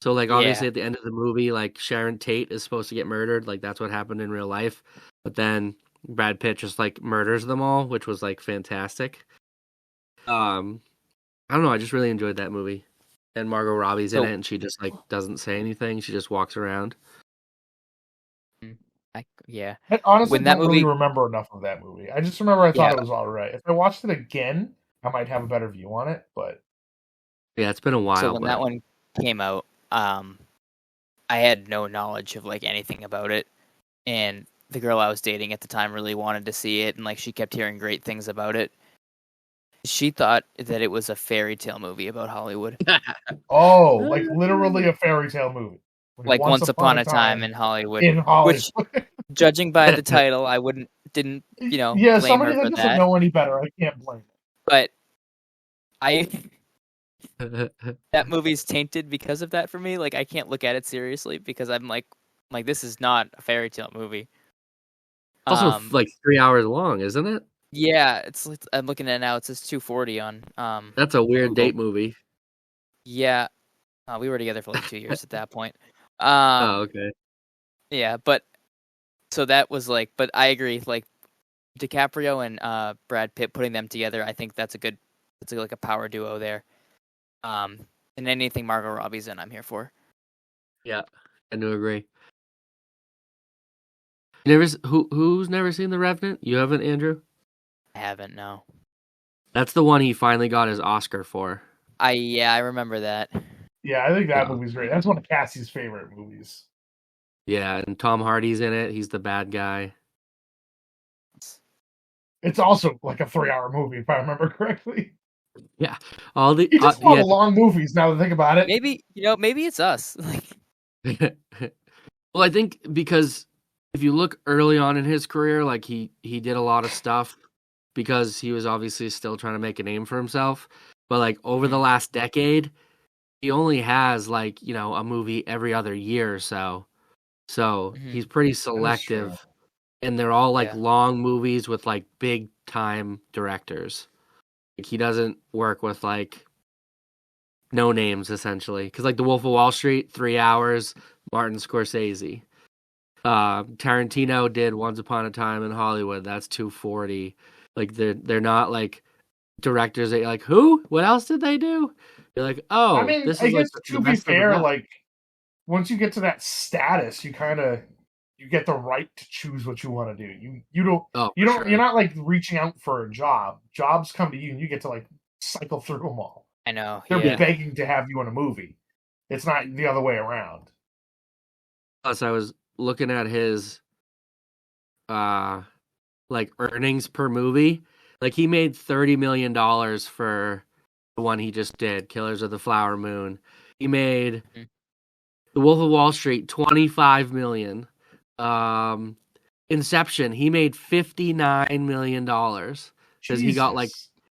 So like obviously at the end of the movie, like Sharon Tate is supposed to get murdered, like that's what happened in real life. But then Brad Pitt just like murders them all, which was like fantastic. I don't know, I just really enjoyed that movie. And Margot Robbie's in it, and she just like doesn't say anything. She just walks around. Yeah. I honestly When that don't really movie- remember enough of that movie. I just remember I thought Yeah. it was all right. If I watched it again, I might have a better view on it. But Yeah, it's been a while. So when that one came out, I had no knowledge of like anything about it, and the girl I was dating at the time really wanted to see it, and like she kept hearing great things about it. She thought that it was a fairy tale movie about Hollywood, like literally a fairy tale movie. like Once Upon a Time in Hollywood. In Hollywood. Which, judging by the title, I didn't yeah, blame somebody her that for doesn't that. know any better, I can't blame it. But that movie's tainted because of that for me. Like I can't look at it seriously because I'm like this is not a fairy tale movie. Also, like 3 hours long, isn't it? Yeah, I'm looking at it now. It says 240 on. That's a weird Google. date movie. Yeah, we were together for like 2 years at that point. Okay. Yeah, but so that was like, but I agree. Like DiCaprio and Brad Pitt, putting them together, I think that's like a power duo there. And anything Margot Robbie's in, I'm here for. Yeah, I do agree. Who's never seen The Revenant? You haven't, Andrew? I haven't, no. That's the one he finally got his Oscar for. I remember that. Yeah, I think that movie's great. That's one of Cassie's favorite movies. Yeah, and Tom Hardy's in it. He's the bad guy. It's also like a 3-hour movie, if I remember correctly. Yeah, all the You just love long movies. Now to think about it, maybe it's us. Well, I think because if you look early on in his career, like he did a lot of stuff because he was obviously still trying to make a name for himself. But like over the last decade, he only has like, a movie every other year or so. So he's pretty selective, and they're all like long movies with like big time directors. Like he doesn't work with like no names essentially, because like The Wolf of Wall Street, 3 hours, Martin Scorsese. Tarantino did Once Upon a Time in Hollywood. That's 240. Like they're not like directors that you're like, who? What else did they do? You're like, oh, I mean, this I is guess like to be fair, like once you get to that status, you get the right to choose what you want to do. You're not like reaching out for a job. Jobs come to you, and you get to like cycle through them all. I know. They're begging to have you in a movie. It's not the other way around. Plus, I was looking at his like earnings per movie. Like he made $30 million for the one he just did, Killers of the Flower Moon. He made The Wolf of Wall Street, $25 million. Inception, he made $59 million because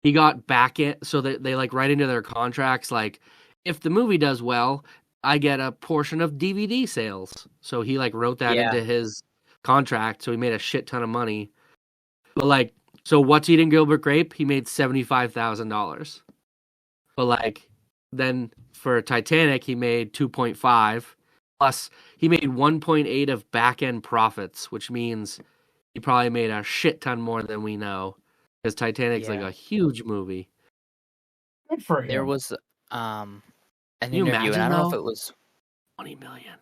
he got back in, so that they like write into their contracts like, if the movie does well, I get a portion of DVD sales. So he like wrote that into his contract, so he made a shit ton of money. But like, so What's Eating Gilbert Grape, he made $75,000. But like, then for Titanic, he made 2.5. Plus, he made 1.8 of back-end profits, which means he probably made a shit ton more than we know. Because Titanic's like a huge movie. Good for him. There was an Can you interview, and I imagine, don't know if though? it was 20 million.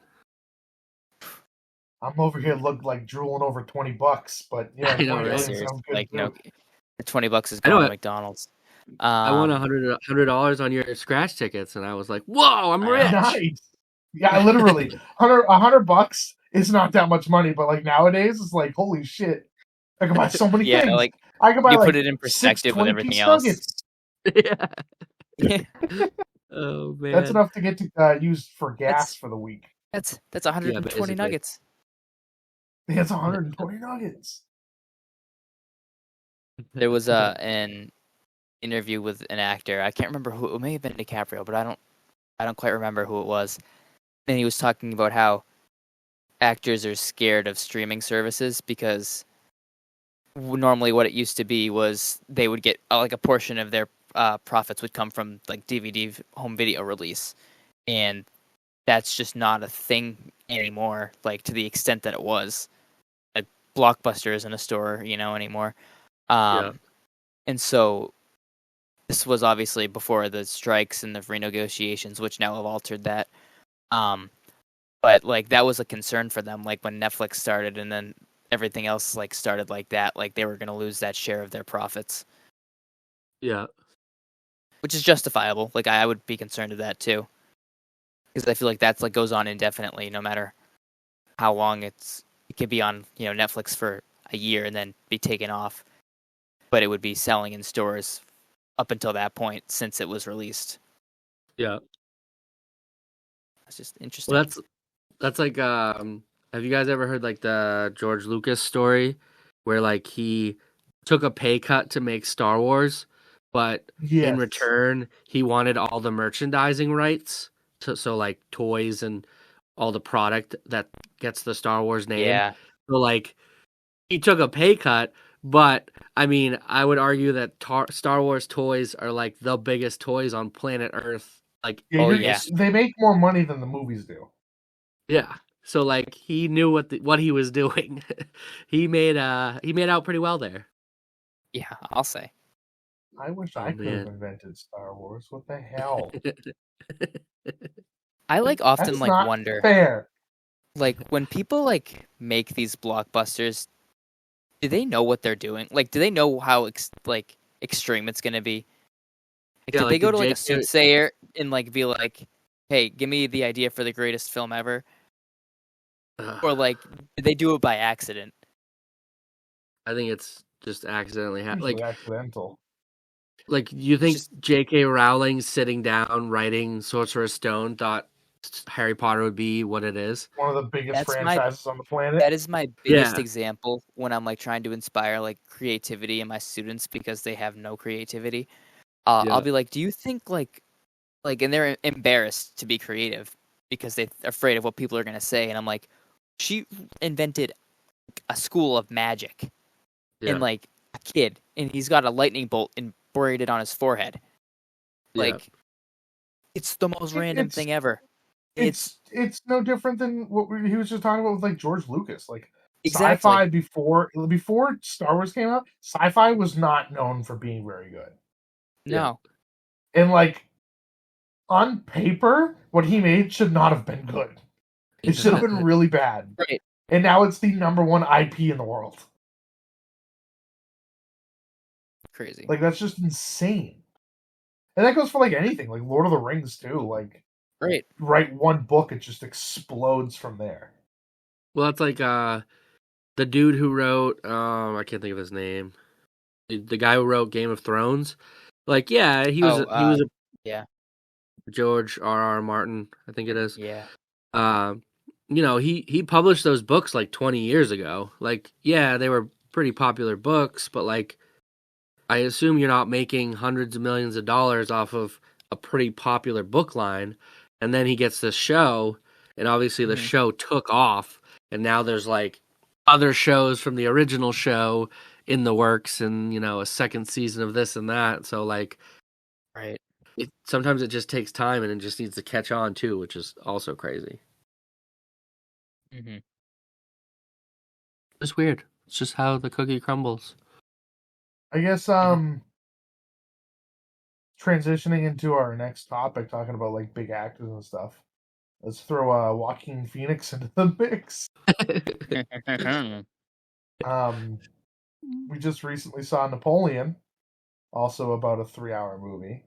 I'm over here like drooling over $20, but yeah, I know, 20 right? million serious. sounds good Like, too. $20 is I know going to it. McDonald's. I won $100 on your scratch tickets, and I was like, "Whoa, I'm I know. rich!" Nice. Yeah, literally, $100 is not that much money, but like nowadays, it's like holy shit! I can buy so many Yeah, things. like I can buy you put like it in six perspective with 20-piece everything else. nuggets. Yeah. Yeah, Oh man. That's enough to get to use for gas That's- for the week. that's Yeah, 120 basically. nuggets. It's 120 nuggets. There was an interview with an actor. I can't remember who. It may have been DiCaprio, but I don't quite remember who it was. And he was talking about how actors are scared of streaming services because normally what it used to be was they would get like a portion of their profits would come from like DVD home video release, and that's just not a thing anymore. Like to the extent that it was, like Blockbuster isn't a store, anymore. Yeah. And so this was obviously before the strikes and the renegotiations, which now have altered that. But like that was a concern for them, like when Netflix started, and then everything else like started like that. Like they were going to lose that share of their profits, Yeah. which is justifiable. Like I would be concerned of that too, because I feel like that's like goes on indefinitely, no matter how long it could be on Netflix for a year and then be taken off, but it would be selling in stores up until that point since it was released. Yeah. That's just interesting. Well, that's like have you guys ever heard like the George Lucas story where like he took a pay cut to make Star Wars, but in Yes. return he wanted all the merchandising rights so like toys and all the product that gets the Star Wars name. Yeah. So like he took a pay cut, but I mean, I would argue that Star Wars toys are like the biggest toys on planet Earth. Like, Yeah, Oh, yeah. they make more money than the movies do. yeah. So like he knew what he was doing. he made out pretty well there. Yeah, I'll say. I wish Oh I could have man. invented Star Wars. What the hell? I like often That's like not wonder, fair. like when people like make these blockbusters, do they know what they're doing? Like, do they know how extreme it's gonna be? Like, Yeah, did they like go the to like a Jake. soothsayer and like be like, "Hey, give me the idea for the greatest film ever," or like, did they do it by accident? I think it's just accidentally Usually like accidental. you think just- J.K. Rowling sitting down writing Sorcerer's Stone thought Harry Potter would be what it is? One of the biggest That's franchises on the planet. That is my biggest Yeah. example when I'm like trying to inspire like creativity in my students because they have no creativity. Yeah. I'll be like, "Do you think and they're embarrassed to be creative because they're afraid of what people are gonna say?" And I'm like, "She invented a school of magic, Yeah. and like a kid, and he's got a lightning bolt and buried it on his forehead. Yeah. Like, it's the most random It's- thing ever. It's no different than what he was just talking about with like George Lucas. Like Exactly. sci-fi before Star Wars came out, sci-fi was not known for being very good. No. And like on paper, what he made should not have been good. It should have been really bad. Right. And now it's the #1 IP in the world. Crazy. Like that's just insane. And that goes for like anything, like Lord of the Rings too. Like Right. write one book, it just explodes from there. Well, it's like the dude who wrote I can't think of his name. The guy who wrote Game of Thrones. Like, yeah, he was a yeah. George R.R. Martin, I think it is. Yeah. He published those books like 20 years ago. Like, yeah, they were pretty popular books, but like I assume you're not making hundreds of millions of dollars off of a pretty popular book line. And then he gets this show, and obviously the show took off, and now there's like other shows from the original show in the works, and a second season of this and that. So like, Right. Sometimes it just takes time, and it just needs to catch on too, which is also crazy. Mm-hmm. It's weird. It's just how the cookie crumbles. I guess transitioning into our next topic, talking about like big actors and stuff, let's throw Joaquin Phoenix into the mix. We just recently saw Napoleon, also about a 3-hour movie.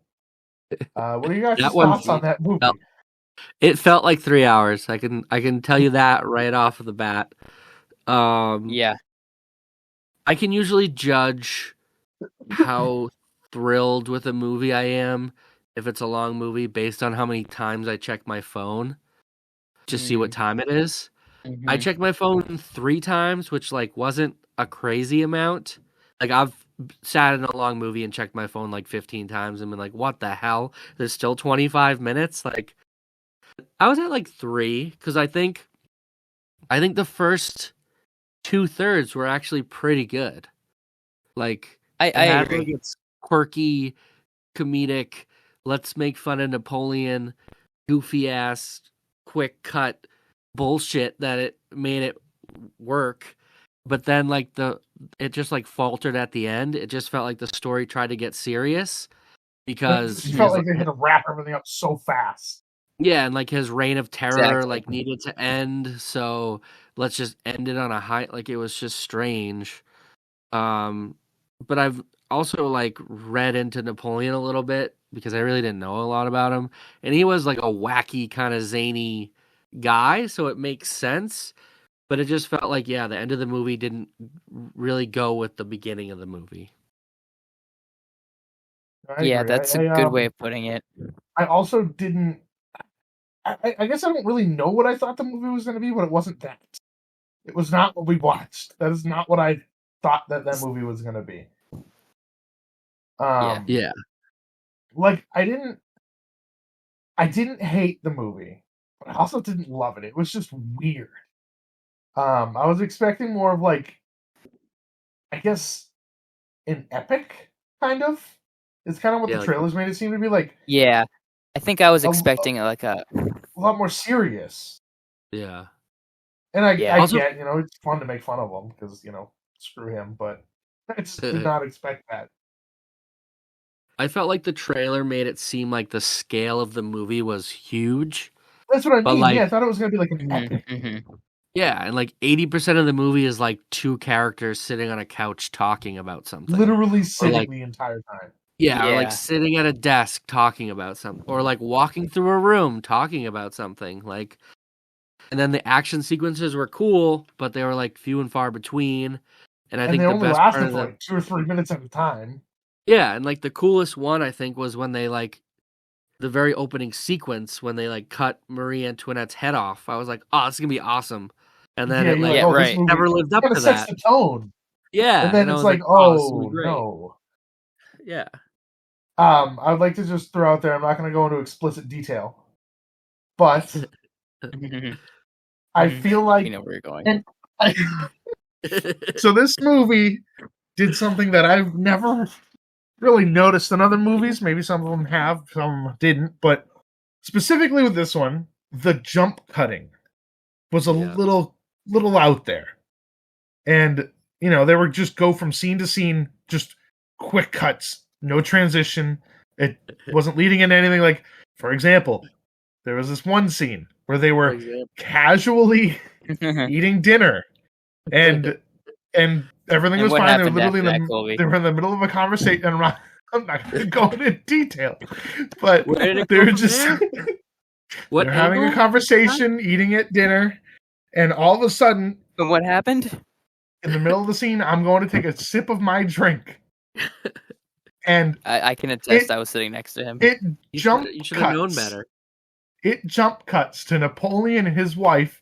What are you guys' thoughts on that movie? It felt like 3 hours. I can tell you that right off of the bat. Yeah. I can usually judge how thrilled with a movie I am if it's a long movie based on how many times I check my phone to see what time it is. Mm-hmm. I checked my phone 3 times, which like wasn't a crazy amount. Like I've sat in a long movie and checked my phone like 15 times and been like, what the hell? There's still 25 minutes? Like I was at like 3 because I think the first 2/3 were actually pretty good. Like I agree. Like, it's quirky, comedic. Let's make fun of Napoleon, goofy ass, quick cut bullshit that it made it work. But then like it just like faltered at the end. It just felt like the story tried to get serious because it felt like they had to wrap everything up so fast. Yeah, and like his reign of terror like needed to end, so let's just end it on a high. Like it was just strange. But I've also like read into Napoleon a little bit because I really didn't know a lot about him, and he was like a wacky kind of zany guy, so it makes sense. But it just felt like the end of the movie didn't really go with the beginning of the movie. Yeah, that's a good way of putting it. I also didn't. I guess I don't really know what I thought the movie was going to be, but it wasn't that. It was not what we watched. That is not what I thought that movie was going to be. Yeah. Like I didn't hate the movie, but I also didn't love it. It was just weird. I was expecting more of like, I guess, an epic kind of. It's kind of what the trailers made it seem to be like. Yeah. I think I was expecting like a lot more serious. Yeah. And I get, it's fun to make fun of him because, screw him, but I just did not expect that. I felt like the trailer made it seem like the scale of the movie was huge. That's what I mean. Like, I thought it was going to be like an epic. Mm-hmm. Yeah, and like 80% of the movie is like 2 characters sitting on a couch talking about something. Literally sitting the entire time. Yeah, or like sitting at a desk talking about something, or like walking through a room talking about something. Like, and then the action sequences were cool, but they were like few and far between. And I think they the only best lasted part of for like 2 or 3 minutes at a time. Yeah, and like the coolest one I think was when they like the very opening sequence when they like cut Marie Antoinette's head off. I was like, oh, it's gonna be awesome. And then it like never lived up to that. Sets the tone. Yeah, and then it's like, oh no. Yeah. I would like to just throw out there, I'm not going to go into explicit detail, but I feel like... You know where you're going. So this movie did something that I've never really noticed in other movies. Maybe some of them have, some didn't, but specifically with this one, the jump cutting was a little out there. And, they were just go from scene to scene, just quick cuts. No transition. It wasn't leading into anything. Like, for example, there was this one scene where they were casually eating dinner, and everything was fine. They were literally they were in the middle of a conversation. And I'm not going to go into detail, but they were just they're having a conversation, eating at dinner, and all of a sudden, what happened? In the middle of the scene, I'm going to take a sip of my drink. And I can attest I was sitting next to him. You should have known better. It jump cuts to Napoleon and his wife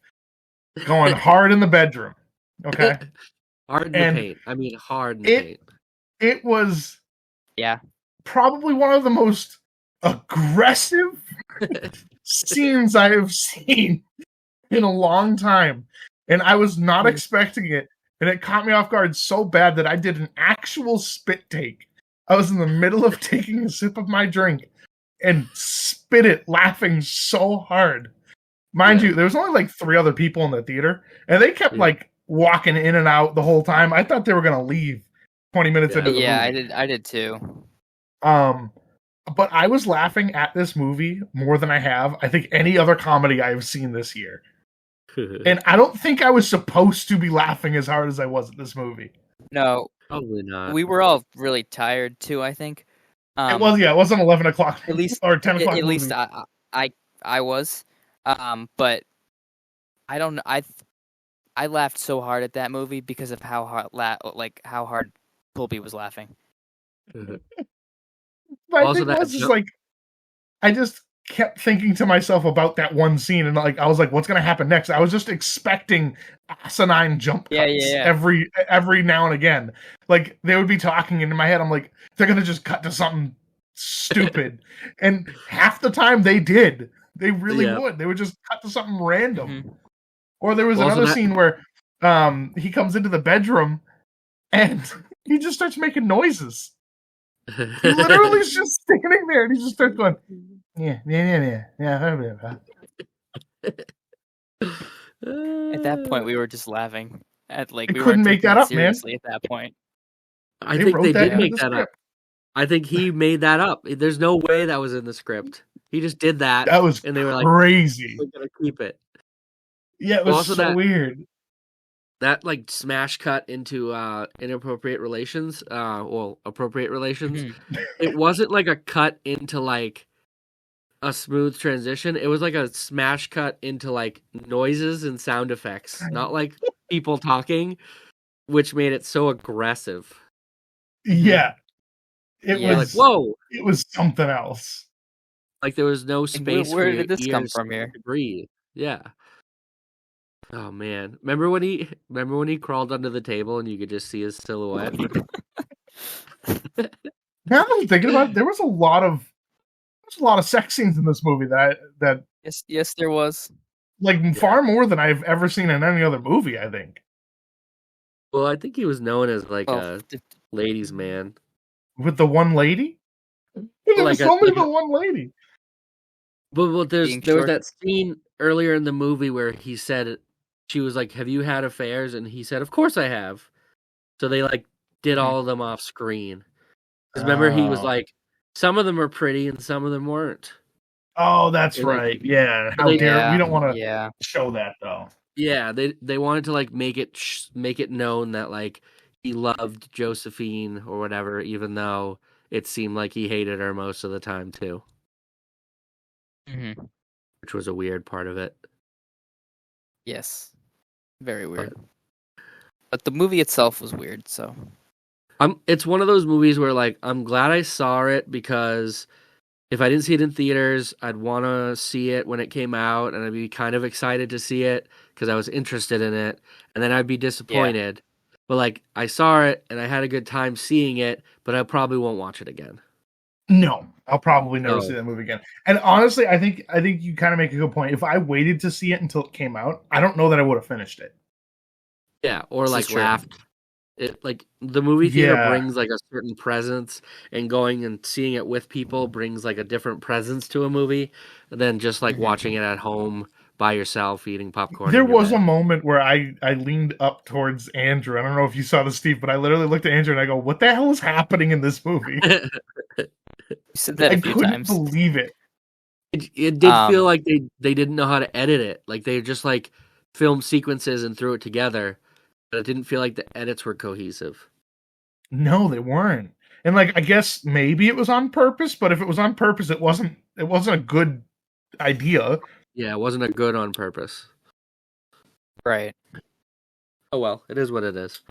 going hard in the bedroom. Okay? Hard in the paint. I mean, hard in the paint. It was probably one of the most aggressive scenes I have seen in a long time. And I was not expecting it. And it caught me off guard so bad that I did an actual spit take. I was in the middle of taking a sip of my drink and spit it, laughing so hard. Mind you, there was only like 3 other people in the theater, and they kept like walking in and out the whole time. I thought they were gonna leave 20 minutes into the movie. I did too. But I was laughing at this movie more than I have, I think, any other comedy I have seen this year. And I don't think I was supposed to be laughing as hard as I was at this movie. No, Probably not. we were all really tired too, I think. It was an 11 o'clock at least or 10 o'clock at movie. least I was. But I don't. I laughed so hard at that movie because of how hard Pulpy was laughing. My Also thing that was just jo- like, I just kept thinking to myself about that one scene, and like I was like, what's gonna happen next? I was just expecting asinine jump cuts every now and again. Like they would be talking, and in my head, I'm like, they're gonna just cut to something stupid, and half the time they did. They really would. They would just cut to something random. Mm-hmm. Or there was another scene where he comes into the bedroom and he just starts making noises. He literally is just standing there and he just starts going, yeah. At that point, we were just laughing. We couldn't make that up, seriously man. At that point. I think they did make that up. Script. I think he made that up. There's no way that was in the script. He just did that. That was and they were like, crazy. We're gonna keep it. Yeah, it was so weird. That like smash cut into inappropriate relations, appropriate relations. Mm-hmm. It wasn't like a cut into like a smooth transition. It was like a smash cut into like noises and sound effects, not like people talking, which made it so aggressive. Yeah. It was like, whoa. It was something else. Like there was no space where for did this come ears from here? to breathe. Yeah. Oh man. Remember when he crawled under the table and you could just see his silhouette? Now that I'm thinking about it, there was a lot of sex scenes in this movie that yes there was. Like far more than I've ever seen in any other movie, I think. Well, I think he was known as like a ladies' man. With the one lady? There was only the one lady. But there was that scene earlier in the movie where he said, she was like, have you had affairs? And he said, of course I have. So they like did all of them off screen. Because remember, he was like, some of them are pretty and some of them weren't. Oh, that's right. Yeah. How dare we don't want to show that though. Yeah, they wanted to like make it known that like he loved Josephine or whatever, even though it seemed like he hated her most of the time too. Mm-hmm. Which was a weird part of it. Yes. Very weird. But the movie itself was weird, so. It's one of those movies where like I'm glad I saw it, because if I didn't see it in theaters, I'd want to see it when it came out, and I'd be kind of excited to see it because I was interested in it, and then I'd be disappointed. Yeah. But like I saw it and I had a good time seeing it, but I probably won't watch it again. No, I'll probably never see that movie again. And honestly, I think you kind of make a good point. If I waited to see it until it came out, I don't know that I would have finished it. Yeah, or like laughed. It like the movie theater brings like a certain presence, and going and seeing it with people brings like a different presence to a movie than just like watching it at home by yourself eating popcorn. There was a moment where I leaned up towards Andrew. I don't know if you saw this, Steve, but I literally looked at Andrew and I go, "What the hell is happening in this movie?" You said that a few times. I couldn't believe it. It did feel like they didn't know how to edit it. Like they just like filmed sequences and threw it together. But it didn't feel like the edits were cohesive. No, they weren't. And like I guess maybe it was on purpose, but if it was on purpose, it wasn't a good idea. Yeah, it wasn't a good on purpose. Right. Oh well, it is what it is.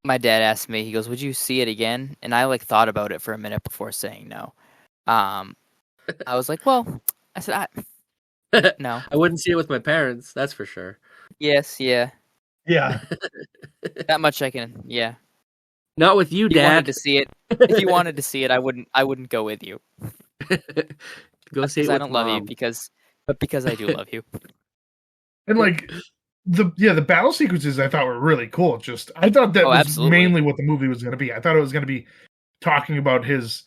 My dad asked me, he goes, "Would you see it again?" And I like thought about it for a minute before saying no. I was like, well, I said, no. I wouldn't see it with my parents, that's for sure. Yes, yeah. Yeah. That much I can, yeah. Not with you, Dad. Wanted to see it. If you wanted to see it, I wouldn't go with you. Go see it with I don't Mom. love you because I do love you. And like the battle sequences I thought were really cool. Just I thought that was absolutely. mainly what the movie was going to be. I thought it was going to be talking about his,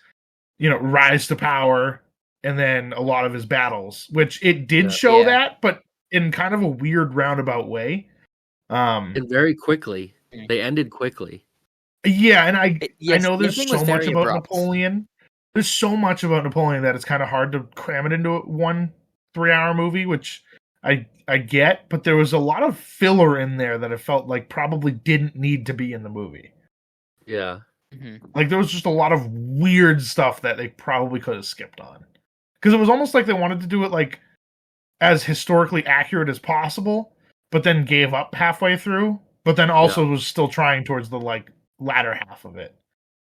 rise to power, and then a lot of his battles, which it did show that, but in kind of a weird roundabout way. And very quickly. They ended quickly. Yeah, and I know there's so much about Napoleon, there's so much about Napoleon that it's kind of hard to cram it into one 3-hour movie, which I get, but there was a lot of filler in there that I felt like probably didn't need to be in the movie. Yeah. Mm-hmm. Like there was just a lot of weird stuff that they probably could have skipped on. Because it was almost like they wanted to do it like as historically accurate as possible, but then gave up halfway through, but then also was still trying towards the like latter half of it.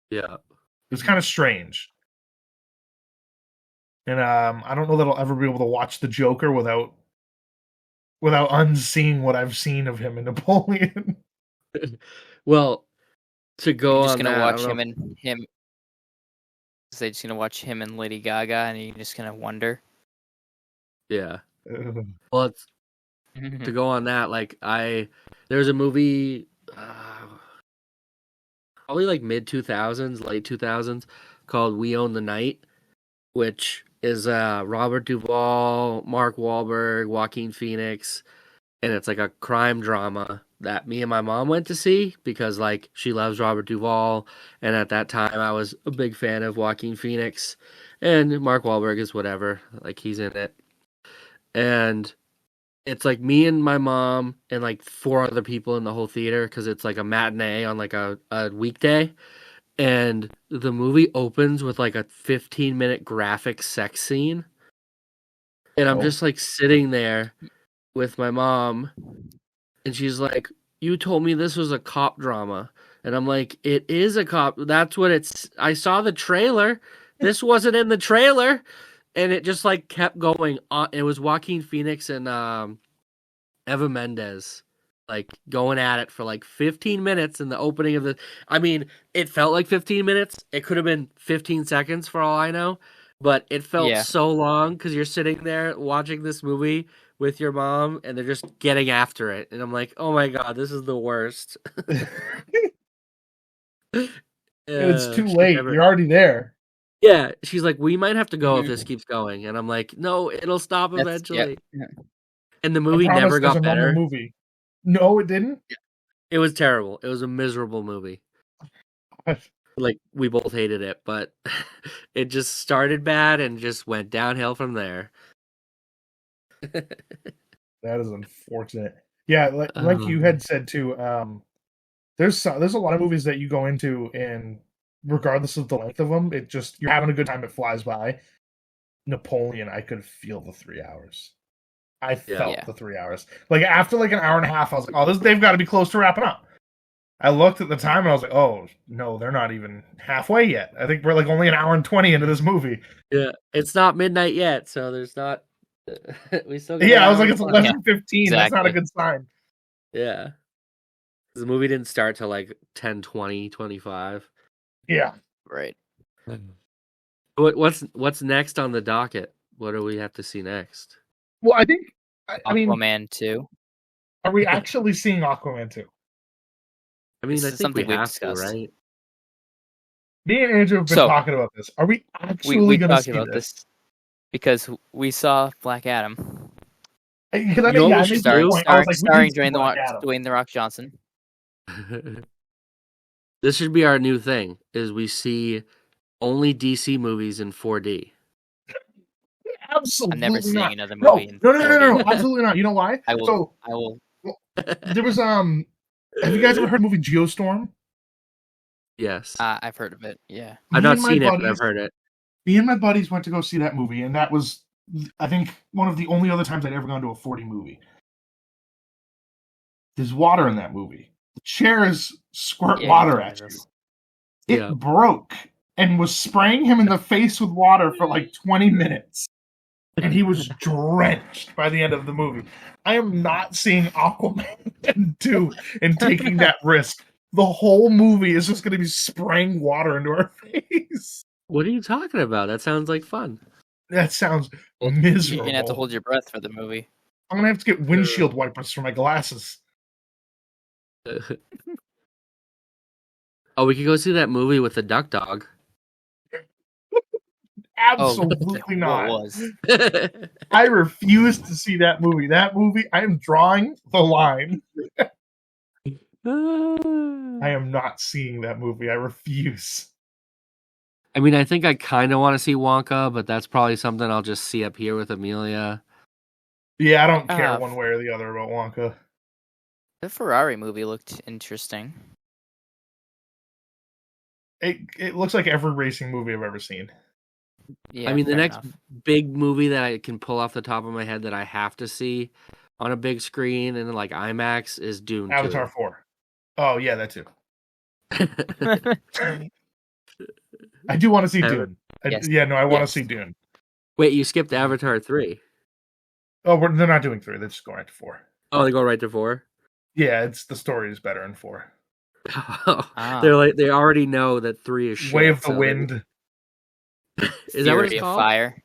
Yeah. It was kind of strange. And I don't know that I'll ever be able to watch The Joker without unseeing what I've seen of him in Napoleon. Well, to go You're just on gonna that, watch him. They're just gonna watch him and Lady Gaga, and you're just gonna wonder. Yeah. Well, it's, to go on that, like there's a movie, probably like mid 2000s, late 2000s, called We Own the Night, which is Robert Duvall, Mark Wahlberg, Joaquin Phoenix, and it's like a crime drama that me and my mom went to see because like she loves Robert Duvall, and at that time I was a big fan of Joaquin Phoenix, and Mark Wahlberg is whatever, like he's in it. And it's like me and my mom and like 4 other people in the whole theater because it's like a matinee on like a weekday. And the movie opens with like a 15-minute graphic sex scene. And I'm just like sitting there with my mom, and she's like, "You told me this was a cop drama." And I'm like, "It is a cop. That's what it's. I saw the trailer. This wasn't in the trailer." And it just like kept going on. It was Joaquin Phoenix and Eva Mendes like going at it for like 15 minutes in the opening of the. I mean, it felt like 15 minutes. It could have been 15 seconds for all I know, but it felt so long because you're sitting there watching this movie with your mom and they're just getting after it, and I'm like, oh my god, this is the worst. It's too late. You're already there. Yeah, she's like, we might have to go if this keeps going, and I'm like, no, it'll stop eventually. Yeah. And the movie never got better. Movie. No, it didn't. It was terrible. It was a miserable movie. Like we both hated it, but it just started bad and just went downhill from there. That is unfortunate. Yeah, like you had said too. There's a lot of movies that you go into and regardless of the length of them, you're having a good time. It flies by. Napoleon, I could feel the 3 hours. I felt the 3 hours. Like after like an hour and a half, I was like, "Oh, they've got to be close to wrapping up." I looked at the time and I was like, "Oh no, they're not even halfway yet. I think we're like only an hour and 20 into this movie." Yeah, it's not midnight yet, so there's not. We still. I was like, it's 11:15. Exactly. That's not a good sign. Yeah. The movie didn't start till like 10:20, 25. Yeah. Right. What's next on the docket? What do we have to see next? Well, I think I mean Aquaman 2. Are we actually seeing Aquaman 2? I mean, This I is think we something we've have to, discussed. right? Me and Andrew have been talking about this. Are we actually going to see this? Because we saw Black Adam. Starring Dwayne The Rock Johnson. This should be our new thing: is we see only DC movies in 4D. Absolutely, I'm never seeing not. another movie. No, absolutely not. You know why? I will. There was Have you guys ever heard the movie Geostorm? Yes, I've heard of it. Yeah, I've not seen it, but I've heard it. Me and my buddies went to go see that movie, and that was, I think, one of the only other times I'd ever gone to a 4D movie. There's water in that movie. The chairs squirt water at you. It broke and was spraying him in the face with water for like 20 minutes. And he was drenched by the end of the movie. I am not seeing Aquaman 2 and taking that risk. The whole movie is just going to be spraying water into our face. What are you talking about? That sounds like fun. That sounds miserable. You're going to have to hold your breath for the movie. I'm going to have to get windshield wipers for my glasses. Oh, we could go see that movie with the duck dog. Absolutely not. I refuse to see that movie. That movie, I am drawing the line. I am not seeing that movie. I refuse. I mean, I think I kind of want to see Wonka, but that's probably something I'll just see up here with Amelia. Yeah, I don't care one way or the other about Wonka. The Ferrari movie looked interesting. It looks like every racing movie I've ever seen. Yeah, I mean, the fair next enough. big movie that I can pull off the top of my head that I have to see on a big screen and like IMAX is Dune 2. Avatar 4. Oh, yeah, that too. I do want to see Dune. Yes. I want to see Dune. Wait, you skipped Avatar 3. Oh, they're not doing 3. They're just going right to 4. Oh, they go right to 4? Yeah, the story is better in 4. They're like, they already know that 3 is shit. Way of the Wind. Is that what it's called? Fire.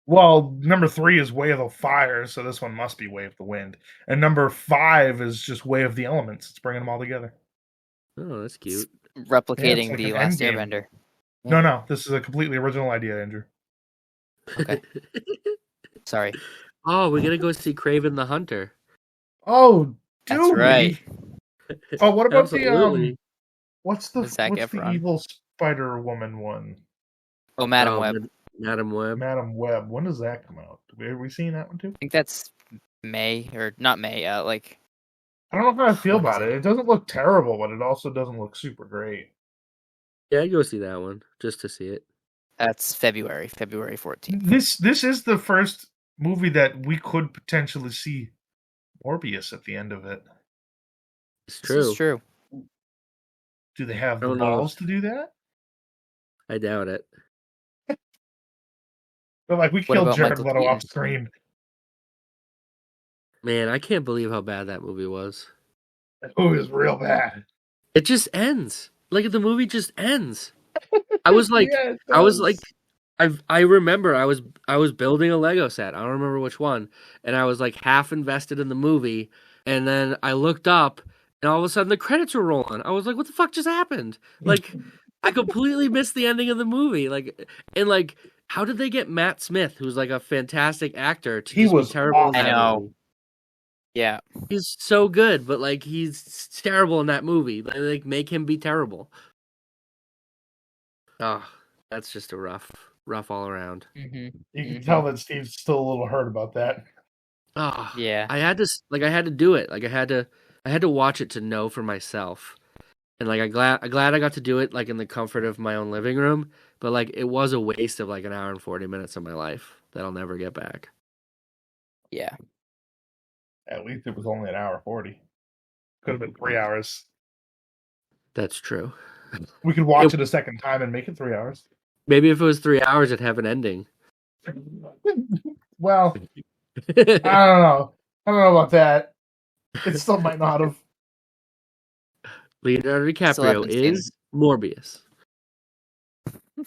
Well, number 3 is Way of the Fire, so this one must be Way of the Wind. And number 5 is just Way of the Elements. It's bringing them all together. Oh, that's cute. Replicating like the an Last Endgame. Airbender. No, this is a completely original idea, Andrew. Okay. Sorry. Oh, we're gonna go see Kraven the Hunter. Oh, dude! That's right. Oh, what about Absolutely. what's the evil Spider Woman one? Oh, Madam Web. Madam Web. Madam Web. When does that come out? Have we seen that one too? I think that's May or not May. Like I don't know how I feel about it. It doesn't look terrible, but it also doesn't look super great. Yeah, I'd go see that one just to see it. That's February 14th. This is the first movie that we could potentially see Morbius at the end of it. It's true. This is true. Do they have the balls to do that? I doubt it. But like we killed Jared Leto off screen. Man, I can't believe how bad that movie was. Oh, it was real bad. It just ends. Like the movie just ends. I was like, I remember I was building a Lego set. I don't remember which one, and I was like half invested in the movie, and then I looked up, and all of a sudden the credits were rolling. I was like, what the fuck just happened? Like, I completely missed the ending of the movie. Like, and like, how did they get Matt Smith, who's like a fantastic actor, to be terrible in that movie? Yeah. He's so good, but like he's terrible in that movie. Like make him be terrible. Oh, that's just a rough all around. Mm-hmm. You can tell that Steve's still a little hurt about that. Oh, yeah. I had to do it. Like I had to watch it to know for myself. And like I'm glad I got to do it like in the comfort of my own living room, but like it was a waste of like an hour and 40 minutes of my life that I'll never get back. Yeah. At least it was only an hour 40. Could have been 3 hours. That's true. We could watch it a second time and make it 3 hours. Maybe if it was 3 hours, it'd have an ending. Well, I don't know. I don't know about that. It still might not have. Leonardo DiCaprio is Morbius. I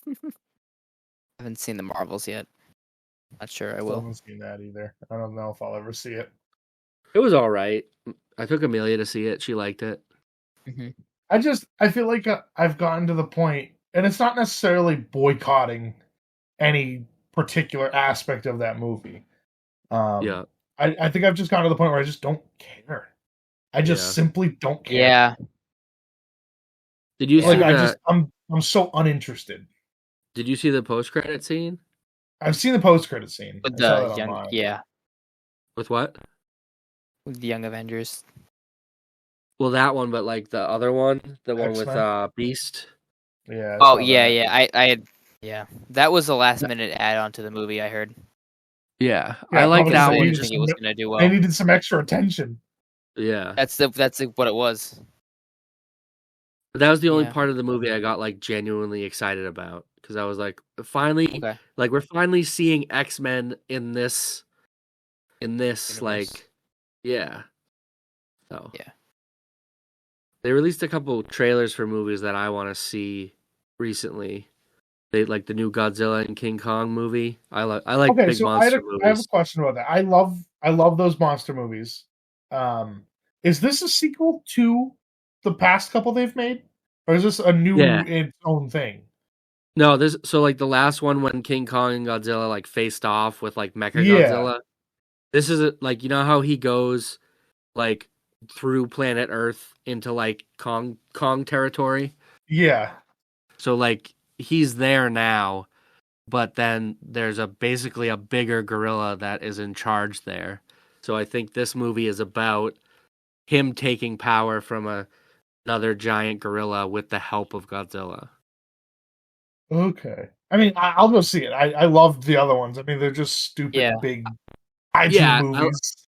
haven't seen the Marvels yet. Not sure I will. I haven't seen that either. I don't know if I'll ever see it. It was all right. I took Amelia to see it. She liked it. Mm-hmm. I feel like I've gotten to the point, and it's not necessarily boycotting any particular aspect of that movie. Yeah. I think I've just gotten to the point where I just don't care. I just simply don't care. Yeah. Did you see I'm so uninterested. Did you see the post-credit scene? I've seen the post-credit scene. With the young, yeah. With what? With the Young Avengers. Well, that one, but like the other one, the one with Beast. Yeah. Oh yeah. I had. Yeah, that was the last minute add-on to the movie. I heard. Yeah, I like that one. I didn't think it was going to do well. They needed some extra attention. Yeah, that's what it was. But that was the only part of the movie I got like genuinely excited about because I was like, finally, like we're finally seeing X-Men in this universe. Like, yeah. So yeah, they released a couple trailers for movies that I want to see recently. They like the new Godzilla and King Kong movie. I like big monster movies. I have a question about that. I love those monster movies. Is this a sequel to the past couple they've made, or is this a new its own thing? No, so like the last one when King Kong and Godzilla like faced off with like Mecha Godzilla. This is like you know how he goes like through planet Earth into like Kong territory. Yeah. So like he's there now, but then there's basically a bigger gorilla that is in charge there. So I think this movie is about him taking power from another giant gorilla with the help of Godzilla. Okay. I mean, I'll go see it. I loved the other ones. I mean, they're just stupid big kaiju movies.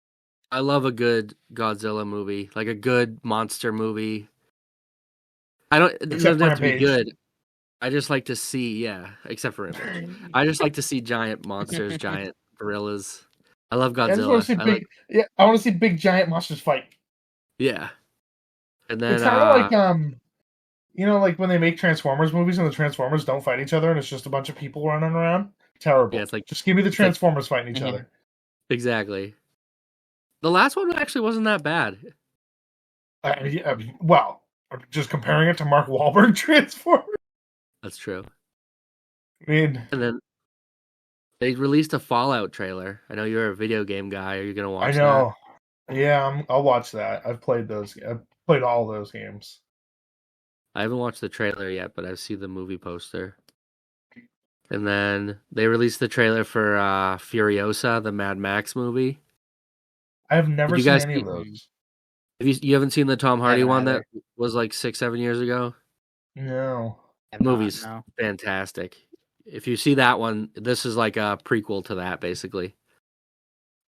I love a good Godzilla movie, like a good monster movie. It doesn't have to be good. I just like to see, except for Rampage. I just like to see giant monsters, giant gorillas. I love Godzilla. I want to see big giant monsters fight. Yeah. And then it's kind of like like when they make Transformers movies and the Transformers don't fight each other and it's just a bunch of people running around. Terrible. Yeah, it's like just give me the Transformers fighting each other. Exactly. The last one actually wasn't that bad. Well, just comparing it to Mark Wahlberg Transformers. That's true. I mean, and then they released a Fallout trailer. I know you're a video game guy. Are you gonna watch that? I know. Yeah, I'll watch that. I've played those. I've played all those games. I haven't watched the trailer yet, but I've seen the movie poster. And then they released the trailer for Furiosa, the Mad Max movie. I have never seen any of those. You haven't seen the Tom Hardy one that was like 6-7 years ago? No. The movie's fantastic. If you see that one, this is like a prequel to that, basically.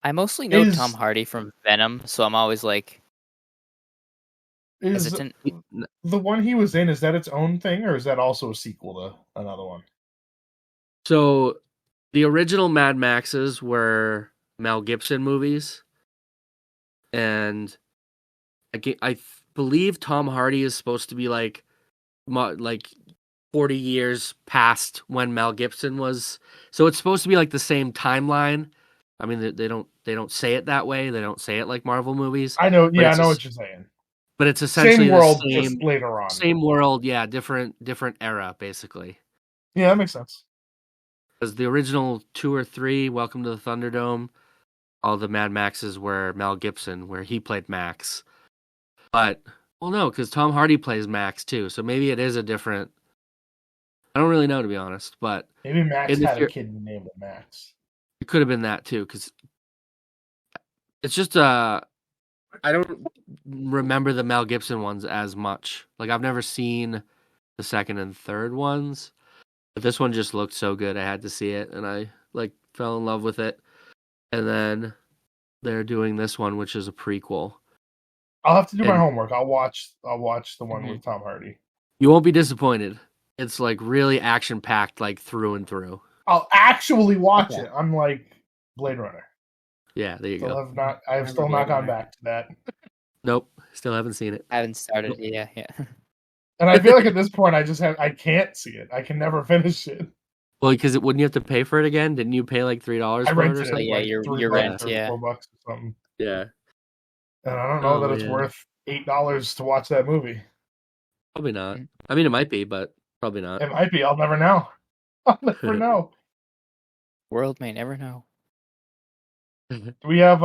I mostly know Tom Hardy from Venom, so I'm always like hesitant. The one he was in, is that its own thing, or is that also a sequel to another one? So, the original Mad Maxes were Mel Gibson movies, and I believe Tom Hardy is supposed to be like 40 years past when Mel Gibson was. So it's supposed to be like the same timeline. I mean, they don't say it that way. They don't say it like Marvel movies. I know. Yeah, I know what you're saying. But it's essentially same world, just later on. Same world, yeah, different era, basically. Yeah, that makes sense. Because the original 2 or 3, Welcome to the Thunderdome, all the Mad Maxes were Mel Gibson, where he played Max. But, well, no, because Tom Hardy plays Max too, so maybe it is a different. I don't really know, to be honest, but maybe Max had a kid named Max. It could have been that too, because it's just I don't remember the Mel Gibson ones as much. Like, I've never seen the second and third ones, but this one just looked so good. I had to see it, and I fell in love with it. And then they're doing this one, which is a prequel. I'll have to do my homework. I'll watch the one with Tom Hardy. You won't be disappointed. It's like really action packed, like through and through. I'll actually watch it. I'm like Blade Runner. Yeah, there you go. I've still not gone back to that. Nope, still haven't seen it. I haven't started. Yeah. And I feel like at this point, I can't see it. I can never finish it. Well, because wouldn't you have to pay for it again? Didn't you pay like $3 for it or something? Yeah, your rent. Yeah, $4 or something. Yeah. And I don't know that it's worth $8 to watch that movie. Probably not. I mean, it might be, but probably not. It might be. I'll never know. I'll never know. World may never know. Do we have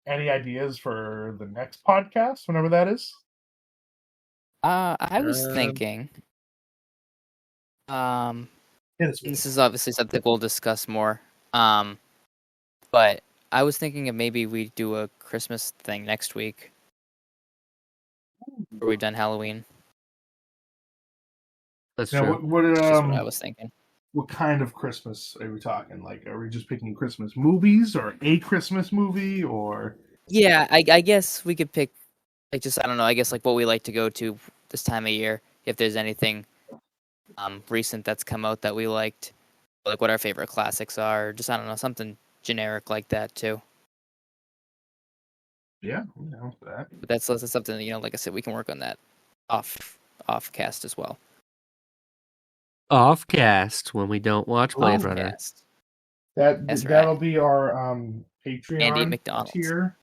any ideas for the next podcast, whenever that is? I was thinking. This is obviously something we'll discuss more. But I was thinking of maybe we do a Christmas thing next week. Where we've done Halloween. That's true. What I was thinking. What kind of Christmas are we talking? Like, are we just picking Christmas movies, or a Christmas movie, or? Yeah, I guess we could pick, I don't know, I guess like what we like to go to this time of year. If there's anything recent that's come out that we liked, like what our favorite classics are, or just, I don't know, something generic like that too. Yeah, that. But that's something, like I said, we can work on that off cast as well. Off cast when we don't watch Blade Runner. That'll be our Patreon Andy McDonald tier.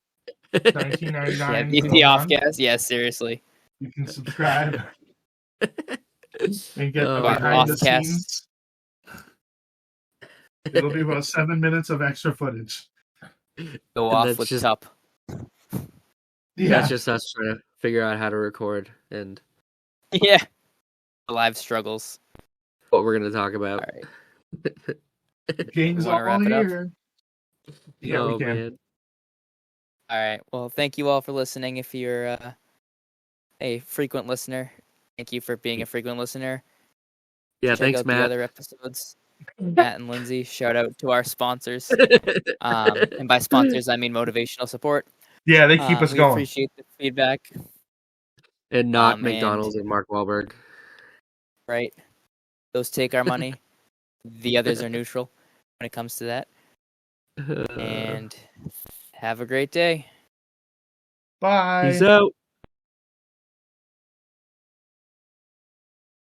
$19.99. Yeah, the off cast. Yeah, seriously. You can subscribe and get the behind the scenes. It'll be about 7 minutes of extra footage. Go off with Tup. Yeah, that's just us trying to figure out how to record and. Yeah. The live struggles. what we're going to talk about. All right. Gang's wanna all wrap it up? here. Yeah, Oh, we can. man. All right. Well, thank you all for listening. If you're a frequent listener, thank you for being a frequent listener. Yeah, Check thanks, out Matt. the other episodes. Matt and Lindsay, shout out to our sponsors. And by sponsors, I mean motivational support. Yeah, they keep us we going. appreciate the feedback. And not and- McDonald's and Mark Wahlberg. Right? Those take our money. The others are neutral when it comes to that. And have a great day. Bye. Peace out.